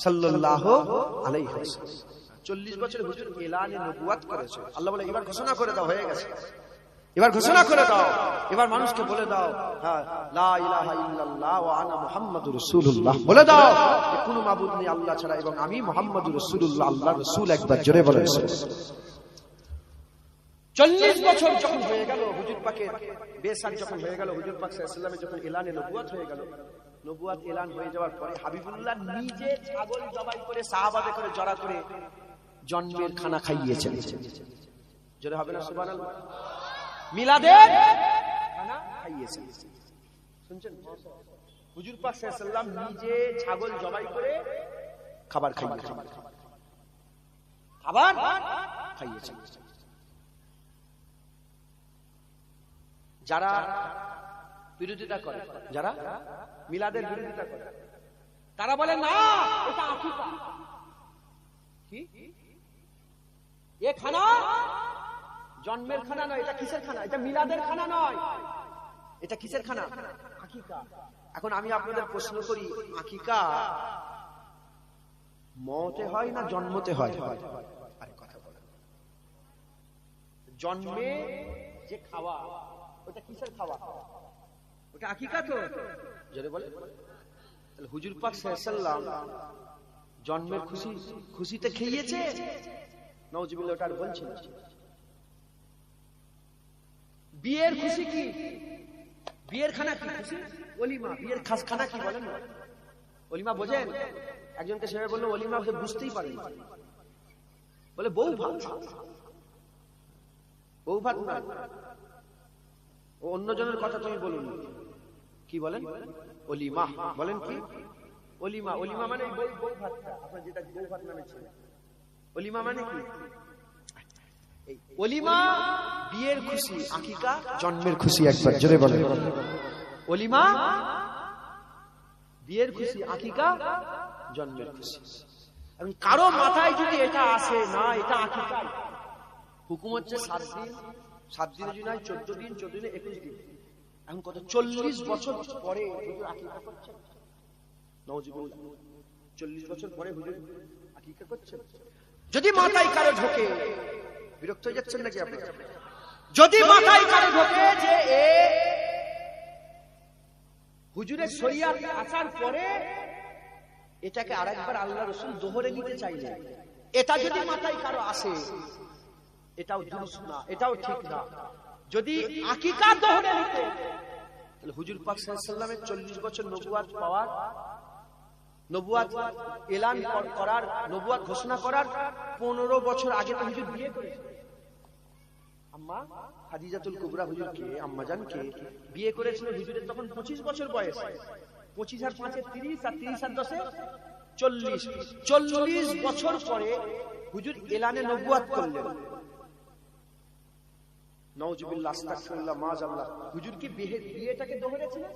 সাল্লাল্লাহু আলাইহি ওয়াসাল্লাম 40 বছর হুজুর এলানে নবুয়ত করেছে। আল্লাহ বলে এবার ঘোষণা করে দাও, হয়ে গেছে, এবার ঘোষণা করে দাও, এবার মানুষকে বলে দাও, হ্যাঁ, লা ইলাহা ইল্লাল্লাহ ওয়া আনা মুহাম্মাদুর রাসূলুল্লাহ, বলে দাও যে কোনো মাবুদ নেই আল্লাহ ছাড়া এবং আমি মুহাম্মাদুর রাসূলুল্লাহ, আল্লাহর রাসূল, একবার জোরে বলেন। 40 বছর যখন হয়ে গেল হুজুর পাকের বেসাত, যখন হয়ে গেল হুজুর পাক সাল্লাল্লাহু আলাইহি ওয়াসাল্লামের যখন এলানে নবুয়ত হয়ে গেল, নবুয়ত এলান হয়ে যাওয়ার পরে হাবিবুল্লাহ নিজে ছাগল জবাই করে সাহাবাদের করে জড়া করে জন্মের খানা খাইয়েছেন। জোরে হবে না সুবহানাল্লাহ? মিলাদের খানা খাইয়েছেন, শুনছেন? হুজুর পাক সাল্লাল্লাহু আলাইহি ওয়াসাল্লাম নিজে ছাগল জবাই করে খাবার খাইয়েছেন, খাবার খাইয়েছেন। যারা বিরোধিতা করে, যারা মিলাদের বিরোধিতা করে, তারা বলে না এটা আকিকা। কি এ খানা জন্মের খানা নয়, এটা কিসের খানা? এটা মিলাদের খানা নয়, এটা কিসের খানা? আকিকা। এখন আমি আপনাদের প্রশ্ন করি, আকিকা মতে হয় না জন্মতে হয়? আরে কথা বলেন, জন্মে যে খাওয়া ওটা কিসের খাওয়া? ওটা আকিকা তো, জোরে বলে। তাহলে হুজুর পাক সাল্লাল্লাহু আলাইহি ওয়াসাল্লাম জন্মের খুশিতে খেয়েছে নাউজুবিল্লাহ, ওটা আর বলছি না। বিয়ের খুশি কি? বিয়ের খানা কি? খুশি ওলিমা। বিয়ের খানা কি বলেন না? ওলিমা বোঝেন? একজনকে সেভাবে বললো ওলিমা, সে বুঝতেই পারেনি, বলে বউ ভাত। বউ ভাত না, ও অন্যজনের কথা তুমি বলুন। কি বলেন? ওলিমা বলেন। কি ওলিমা? ওলিমা মানে বউ ভাতটা, আপনার যেটা বউ ভাত নামে ছিল। ওলিমা মানে কি? ওলিমা বিয়ের খুশি, আকিকা জন্মের খুশি। একবার জোরে বলেন। ওলিমা বিয়ের খুশি, আকিকা জন্মের খুশি। এবং কারো মাথায় যদি এটা আসে না এটা আকিকা, হুকুম হচ্ছে 7 দিন, 7 দিনে যদি নয় 14 দিন, 14 দিনে 21 দিন। এখন কত 40 বছর পরে হুজুর আকিকা করছে। নাউজুবিল্লাহ, 40 বছর পরে হুজুর আকিকা করছে। যদি মাথায় কারো ঢোকে, বিরক্ত হয়ে যাচ্ছেন নাকি আপনি? যদি মাথায় কারো ঢোকে যে এ হুজুরের শরিয়াত আসার পরে এটাকে আরেকবার আল্লাহ রাসূল দোহরে নিতে চাইলে, এটা যদি মাথায় কারো আসে, এটাও দুরুস্ত না, এটাও ঠিক না। যদি আকিকা দোহরে নিতে, তাহলে হুজুর পাক সাল্লাল্লাহু আলাইহি ওয়াসাল্লামের 40 বছর নবুয়াত পাওয়ার, নবুয়াত এলান করার, নবুয়াত ঘোষণা করার 15 বছর আগে তো হুজুর বিয়ে করেছেন। আম্মা খাদিজাতুল কুবরা হুজুরকে, আম্মা জানকে বিয়ে করেছিলেন হুজুরের তখন 25 বছর বয়স। 25 আর 5 এ 30, আর 30 আর 10 এ 40। 40 বছর পরে হুজুর এলানে নবুয়াত করলেন। নাউজুবিল্লাহ, আস্তাগফিরুল্লাহ, মাআযাল্লাহ। হুজুর কি বিয়েটাকে দোহরেছিলেন?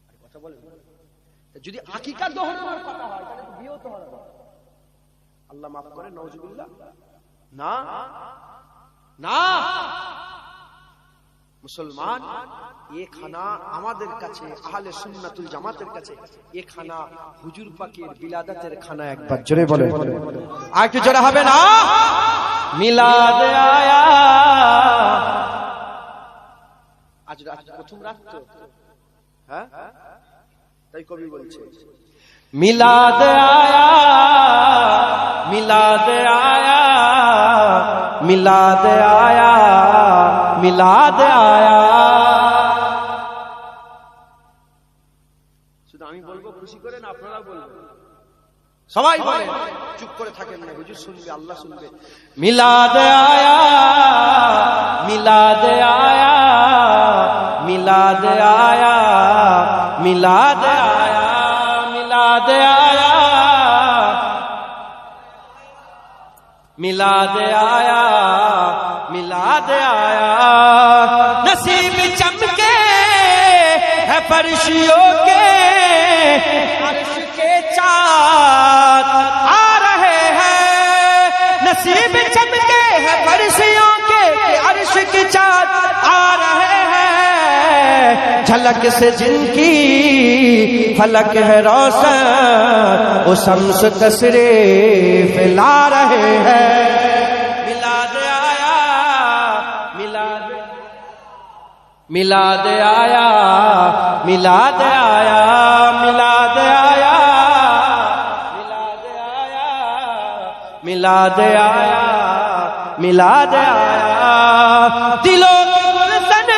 আরে কথা বলেন। যদি আকিকা দোহরানোর কথা হয় তাহলে বিয়েও তো হবে। আল্লাহ মাফ করে, নাউজুবিল্লাহ। না না, মুসলমান, এ খানা আমাদের কাছে, আহলে সুন্নাতুল জামাতের কাছে এ খানা হুজুর পাকের বিলাদাতের খানা। একবার জোরে বলেন। আর একটু জোরে হবে না? মিলাদ আয়া। আজ প্রথম রাত তো, হ্যাঁ, তাই কবি বলছে মিলাদ আয়া, মিলাদ আয়া, মিলাদ আয়া, মিলাদ আয়া। শুধু আমি বলবো খুশি করে না, আপনারা বলবেন? সবাই বলেন, চুপ করে থাকেন না, হুজুর শুনবে, আল্লাহ শুনবে। মিলাদ আয়া, মিলাদ আয়া, মিলাদ আয়া, মিলাদ আয়া, মিলাদ আয়া, मिलाद आया, मिलाद आया। नसीब चमके है फर्शियों के, अर्श के चाँद आ रहे हैं। नसीब चमके है फर्शियों के, अर्श के चाँद आ रहे हैं। झलक से जिनकी फलक है रोशन, वो शम्स तशरीफ ला रहे हैं। मिलाद आया, मिलाद, मिलाद आया, मिलाद आया, मिलाद आया, मिलाद आया, मिलाद आया, मिलाद आया। दिलों के गुलशन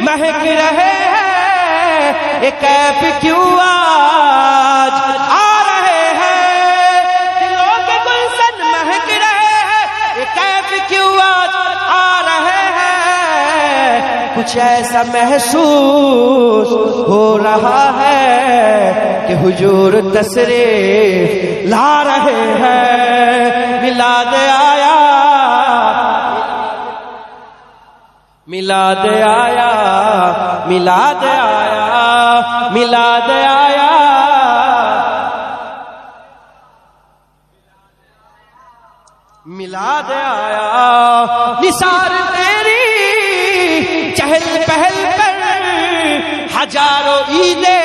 महक रहे हैं, ये कैफ क्यों आज आ रहे हैं। दिलों के गुलशन महक रहे हैं, ये कैफ क्यों आज आ रहे हैं। कुछ ऐसा महसूस हो रहा है कि हुजूर तशरीफ ला रहे हैं। मिलाद आया, मिलाद आया, मिलाद आया, मिलाद आया। मिलाद आया। निसार तेरी चहल पहल पर हजारों ईदे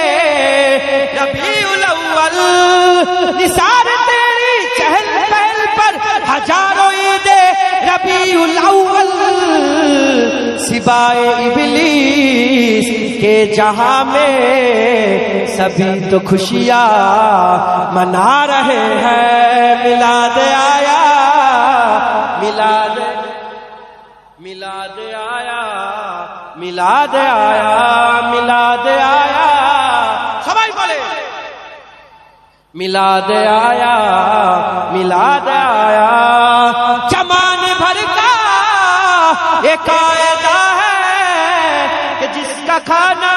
रबीउल अव्वल। निसार तेरी चहल पहल पर हजारों ईदे रबीउल अव्वल। सिवाए इबलीस के जहां में सभी तो खुशियां मना रहे हैं। मिलाद आया, मिलाद आया, मिलाद आया, मिलाद आया, सबाई बोले मिलाद आया, मिलाद आया। जमाने भर का ये कायदा है कि जिसका खाना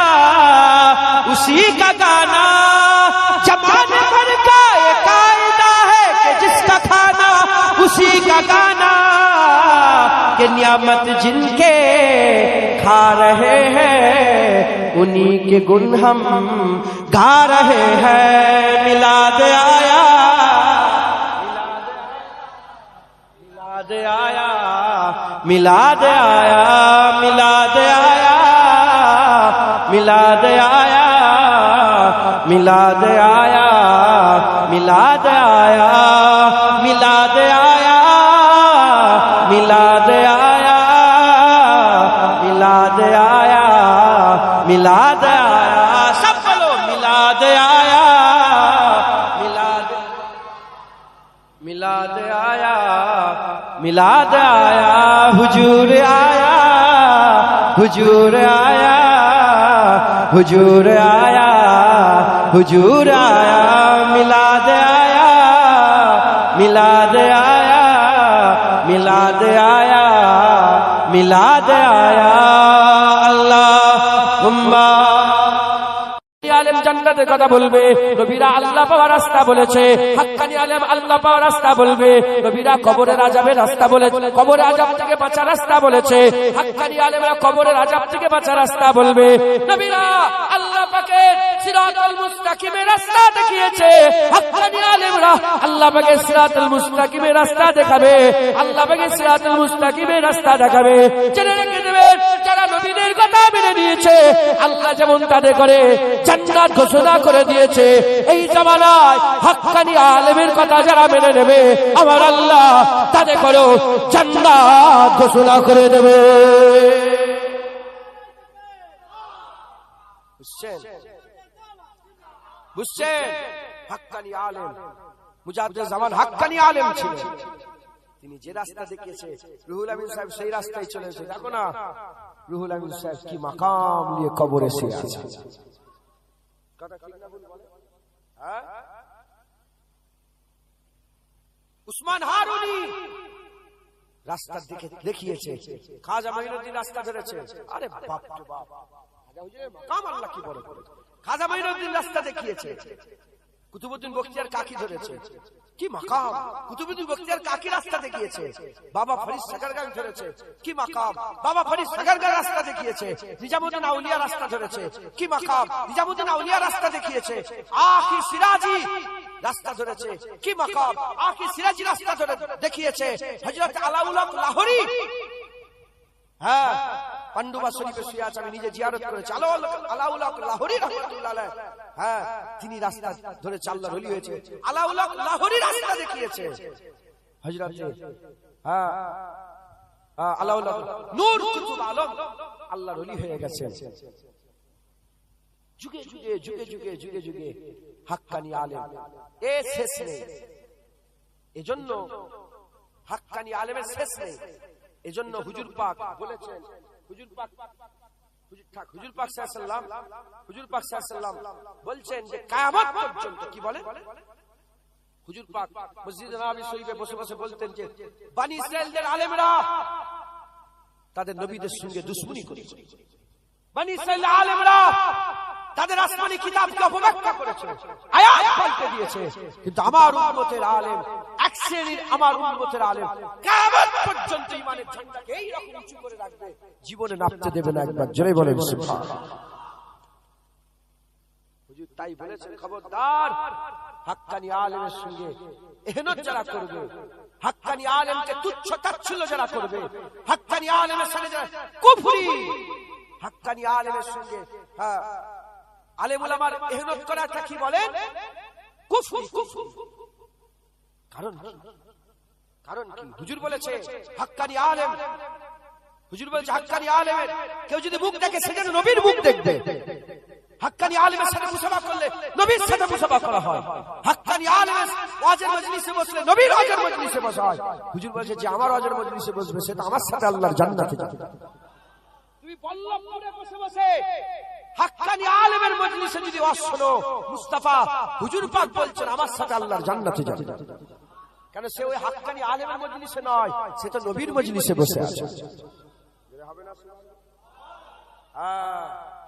उसी का गाना। जमाने भर का ये कायदा है कि जिसका खाना उसी का गाना। कि नियामत जिनके खा रहे हैं उन्हीं के गुण हम गा रहे हैं। मिलाद आया, मिलाद आया, मिलाद आया, मिलाद आया, मिलाद आया, मिलाद आया, मिलाद आया, मिलाद आया, मिलाद आया, मिलाद आया, मिलाद आया। सब बोलो मिलाद आया, मिलाद, मिलाद आया, मिलाद आया। हुजूर आया, हुजूर आया, हुजूर आया, हुजूर आया। मिलाद आया, मिलाद आया, मिलाद आया, मिलाद आया। अल्लाहुम्मा আলেম জান্নাতের কথা বলবে, নবীরা আল্লাহ পাওয়ার রাস্তা বলেছে। হাক্কানি আলেম আল্লাহ পাওয়ার রাস্তা বলবে, নবীরা কবরের আযাবের রাস্তা বলেছে, কবরের আযাব থেকে বাঁচার রাস্তা বলেছে। হাক্কানি আলেমরা কবরের আযাব থেকে বাঁচার রাস্তা বলবে। নবীরা আল্লাহ পাকের সিরাতুল মুস্তাকিমের রাস্তা দেখিয়েছে। হাক্কানি আলেমরা আল্লাহ পাকের সিরাতুল মুস্তাকিমের রাস্তা দেখাবে। আল্লাহ পাকের সিরাতুল মুস্তাকিমের রাস্তা দেখাবে। জেনে রেখে দেবেন, যারা নবীদের কথা মেনে নিয়েছে আল্লাহ যেমন তাদের করে জান্নাত ঘোষণা করে দিয়েছে। এই জামানায় হাক্কানি আলেমের কথা যারা মেনে নেবে আমার আল্লাহ তাদের করো জান্নাত ঘোষণা করে দেবে। বুঝছেন, বুঝছেন? হাক্কানি আলেম মুজাদ্দিদ জামান হাক্কানি আলেম ছিল। তিনি যে রাস্তা দেখিয়েছে রুহুল আমিন সাহেব সেই রাস্তায় চলেছে। দেখো না রুহুল আমিন সাহেব কি মাকাম নিয়ে কবরে শুয়ে আছে। উসমান হারুনি রাস্তা দেখিয়েছে, খাজা মাইনুদ্দিন রাস্তা ধরেছে। আরে বাপ রে বাপ, মাকাম আল্লাহ কি বড় করে। খাজা মাইনুদ্দিন রাস্তা দেখিয়েছে, কুতুবউদ্দিন বখতিয়ার কাকি ধরেছে। কি মাকাম! কুতুবউদ্দিন বখতিয়ার কাকি রাস্তা দেখিয়েছে। বাবা ফরিদ সাগরগাঁও ধরেছে। কি মাকাম! বাবা ফরিদ সাগরগাঁও রাস্তা দেখিয়েছে। নিজামুদ্দিন আউলিয়া রাস্তা ধরেছে। কি মাকাম! নিজামুদ্দিন আউলিয়া রাস্তা দেখিয়েছে। আখি সিরাজি রাস্তা ধরেছে। কি মাকাম! আখি সিরাজি রাস্তা ধরে দেখিয়েছে। হযরত আলাউল হক লাহোরী, হ্যাঁ, পান্ডুবা শরীফে শুয়ে আছে, আমি নিজে জিয়ারত করেছি। আলাউল হক লাহোরী রাহমাতুল্লাহ আলাইহি, হ্যাঁ, তিনি রাস্তা ধরে আল্লাহর ওলি হয়েছে। আলাউল হক লাহোরী রাস্তা দেখিয়েছে। হযরত হ্যাঁ আলাউল হক নূর কুতুব আলম আল্লাহর ওলি হয়ে গেছে। যুগে যুগে যুগে যুগে যুগে যুগে হাক্কানি আলেম এ শেষ নেই। এজন্য হাক্কানি আলেমের শেষ নেই। এজন্য হুজুর পাক বলেছেন, হুজুর পাক সাল্লাল্লাহু বলছেন যে কিয়ামত পর্যন্ত, কি বলে হুজুর পাক মসজিদে নববী শরীফে বসে বসে বলতেন যে বনি ইসরাইলদের আলেমরা তাদের নবীদের সঙ্গে দুশমনি করেছে। বনি ইসরাইল আলেমরা তাদের আসমানি কিতাবকে অপব্যাখ্যা করেছে, আয়াত পাল্টে দিয়েছে। কিন্তু আমার উম্মতের আলেম, এক শ্রেণীর আমার উম্মতের আলেম কিয়ামত পর্যন্ত ঈমানের ঝান্ডাকে এই রকম উঁচু করে রাখবে, জীবনে নামতে দেবে না। একবার জোরে বলেন সুবহানাল্লাহ। হুজুর তাই বলেছেন, খবরদার হাক্কানি আলেমের সঙ্গে এহনত যারা করবে, হাক্কানি আলেমকে তুচ্ছ তাচ্ছিল্য যারা করবে, হাক্কানি আলেমের সঙ্গে যারা কুফরি, হাক্কানি আলেমের সঙ্গে আলেম উলামার ইহনত করাটা কি বলেন? কুফরি। কারণ কি? হুজুর বলেছে হাক্কানি আলেম, হুজুর বলছে হাক্কানি আলেমের কেউ যদি মুখ দেখে সেখানে নবীর মুখ দেখবে। হাক্কানি আলেমের সাথে মুসাফা করলে নবীর সাথে মুসাফা করা হয়। হাক্কানি আলেমের ওয়াজের মজলিসে বসলে নবীর ওয়াজের মজলিসে বসা হয়। হুজুর বলছে যে আমার ওয়াজের মজলিসে বসবে সে তো আমার সাথে আল্লাহর জান্নাতে যাবে। তুমি বল্লভপুরে বসে বসে হাক্কানি আলেমের মজলিসে যদি ওয়াজ শোনো, মুস্তাফা হুজুর পাক বলছেন আমার সাথে আল্লাহর জান্নাতে যাবে। কেন সে ওই হাক্কানি আলেমের মজলিসে নয়, সে তো নবীর মজলিসে বসে আছে।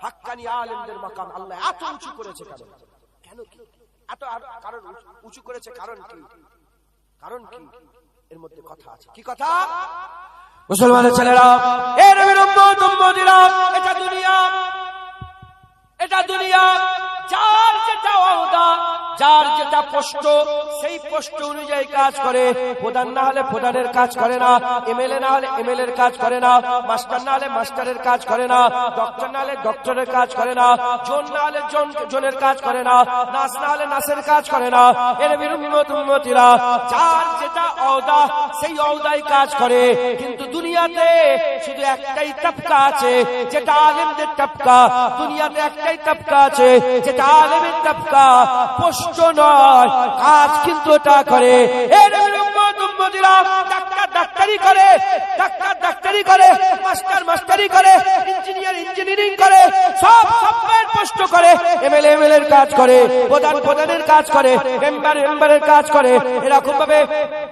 হাক্কানি আলেমদের মাকাম আল্লাহ এত উঁচু করেছে কেন? কেন কি এত কারণ উঁচু করেছে? কারণ কি? কারণ কি? এর মধ্যে কথা আছে। কি কথা? মুসলমানের ছেলেরা, এ নবীর উম্মত উম্মতিরা, এটা দুনিয়া, এটা দুনিয়া। যার যেটা ওয়াদা, যার যেটা পোস্ট, সেই পোস্ট অনুযায়ী কাজ করে। প্রধান না হলে প্রধানের কাজ করে না, এমএলএ না হলে এমএলএর কাজ করে না, মাস্টার না হলে মাস্টারের কাজ করে না, ডক্টর না হলে ডক্টরের কাজ করে না, জন না হলে জনের কাজ করে না, নাস না হলে নাসের কাজ করে না। এর বিরুদ্ধ উম্মতিরা, যার যেটা ওয়াদা সেই ওয়াদাই কাজ করে। কিন্তু দুনিয়াতে শুধু একটাই তবকা আছে যেটা আলেমদের তবকা। দুনিয়াতে একটাই তবকা আছে যেটা আলেমের তবকা। পোস্ট নয়, কাজ কিন্তু ওটা করে। এর ডাক্তার ডাক্তারি করে, ডাক্তার ডাক্তারি করে, মাস্টার মাস্টারি করে, ইঞ্জিনিয়ার ইঞ্জিনিয়ারিং করে, সব সবের পোস্ট করে। এমএলএ এমএলএর কাজ করে, প্রধান প্রধানের কাজ করে, মেম্বার মেম্বারের কাজ করে, এরকম ভাবে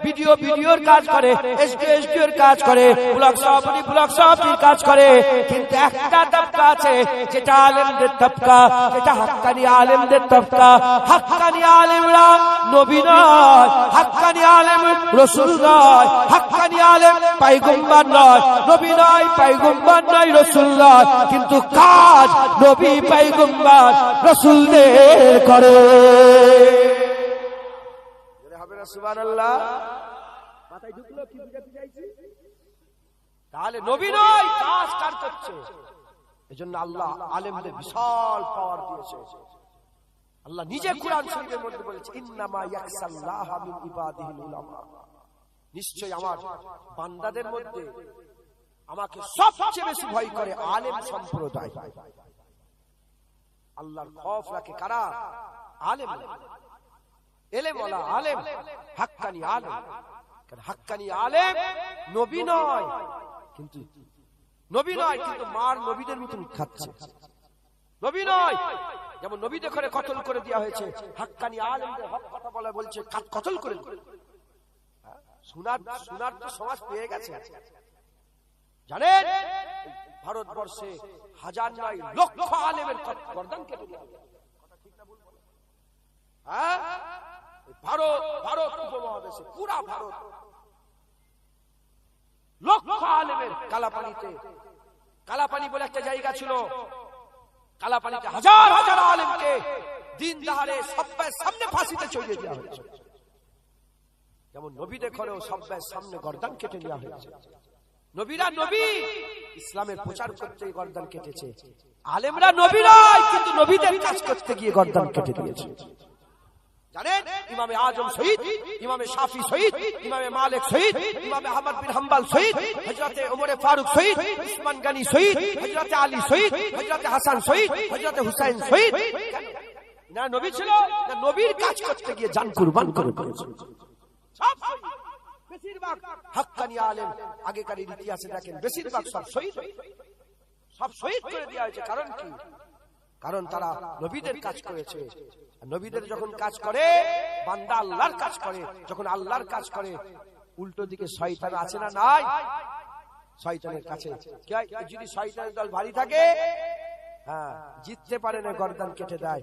ভিডিও ভিডিওর কাজ করে, এসডিও এসডিওর কাজ করে, ব্লক সভাপতি ব্লক সভাপতির কাজ করে। কিন্তু একটা তবকা আছে যেটা আলেমদের তবকা, যেটা হাক্কানি আলেমদের তবকা। হাক্কানি আলেমরা নবী নয়, হাক্কানি আলেম রাসূল নয়, হাক্কানি আলেম পয়গম্বর নয়, নবী নয়, পয়গম্বর নয়, রাসূল নয়, কিন্তু কাজ নবী পয়গম্বর রাসূলদের করে। হবে না? সুবহানাল্লাহ। মাথায় ঢুকলো কি বুঝাতে চাইছি? তাহলে নবী নয়, কাজ কার করছে? এজন্য আল্লাহ আলেমদের বিশাল পাওয়ার দিয়েছে। আল্লাহ নিজে কুরআন শরীফের মধ্যে বলেছে ইন্নামা ইয়াকসাল্লাহা মিন ইবাদিহিল উলামা। নিশ্চয় আমার বান্দাদের মধ্যে আমাকে সবচেয়ে বেশি ভয় করে আলেম সম্প্রদায়। আল্লাহর খৌফ রাখে কারা? আলেম। এলেম ওয়ালা আলেম, হাক্কানি আলেম। কারণ হাক্কানি আলেম নবী নয়, কিন্তু নবী নয় কিন্তু মার নবীদের মতন খাচ্ছে। নবী নয়, যেমন নবীদের ঘরে কতল করে দেওয়া হয়েছে, হাক্কানি আলেমদের হক কথা বলা বলছে কতল করে। সোনার তো সমাজ পেয়ে গেছে। জানেন ভারতবর্ষে হাজার নয় লক্ষ আলেমের গর্দান কেটে দেওয়া হবে। হ্যাঁ, ভারত উপমহাদেশে পুরা ভারত লক্ষ আলেমের কালাপানিতে, কালাপানি বলে একটা জায়গা ছিল, কালাপানিতে হাজার হাজার আলেমকে দিন দাহারে সবার সামনে ফাঁসিতে চড়িয়ে দেওয়া হয়েছে। যেমন নবীদের ঘরেও সবার সামনে গর্দান কেটে নেওয়া হয়েছে। নবীরা নবী, ইসলামের প্রচার করতে গর্দান কেটেছে। আলেমরা নবী নয়, কিন্তু নবীদের কাজ করতে গিয়ে গর্দান কেটে দিয়েছে। জানেন ইমামে আজম শহীদ, ইমামে শাফি শহীদ, ইমামে মালিক শহীদ, ইমামে আহমদ বিন হাম্বল শহীদ, হযরতে ওমরে ফারুক শহীদ, উসমান গনি শহীদ, হযরতে আলী শহীদ, হযরতে হাসান শহীদ, হযরতে হুসাইন শহীদ। না নবী ছিল না, নবীর কাজ করতে গিয়ে জান কুরবান করে দিয়েছে। সব শহীদ, বেশিরভাগ হাক্কানি আলেম আগেকার ইতিহাসে দেখেন বেশিরভাগ সব শহীদ, সব শহীদ করে দেওয়া হয়েছে। কারণ কি? কারণ তারা নবীদের কাজ করেছে। নবীদের যখন কাজ করে বান্দা আল্লাহর কাজ করে, যখন আল্লাহর কাজ করে উল্টো দিকে শয়তান আছে না নাই? শয়তানের কাছে যদি শয়তানের দল ভারী থাকে, হ্যাঁ জিততে পারে না, গর্দান কেটে দেয়।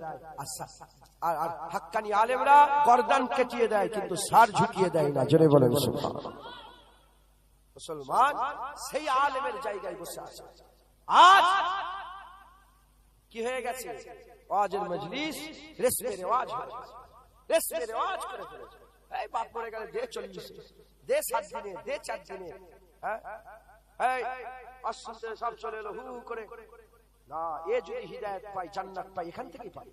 আর হাক্কানি আলেমরা গর্দান কেটিয়ে দেয় কিন্তু সার ঝুঁকিয়ে দেয় না। জোরে বলেন সুবহানাল্লাহ। মুসলমান সেই আলেমের জায়গায় বসে আছে। আজ কি হয়ে গেছে? ওয়াজের মজলিস রেশমে রেওয়াজ হয়ে গেছে, রেশমে রেওয়াজ করে ফেলেছে। এই বাপ মরে গেলে দে 40, দে 7 দিনে, দে 4 দিনে। হ্যাঁ এই অসুবিধা সব চলে এলো হু করে। না, এ যদি হিদায়াত পায়, জান্নাত পায়, এখান থেকেই পায়।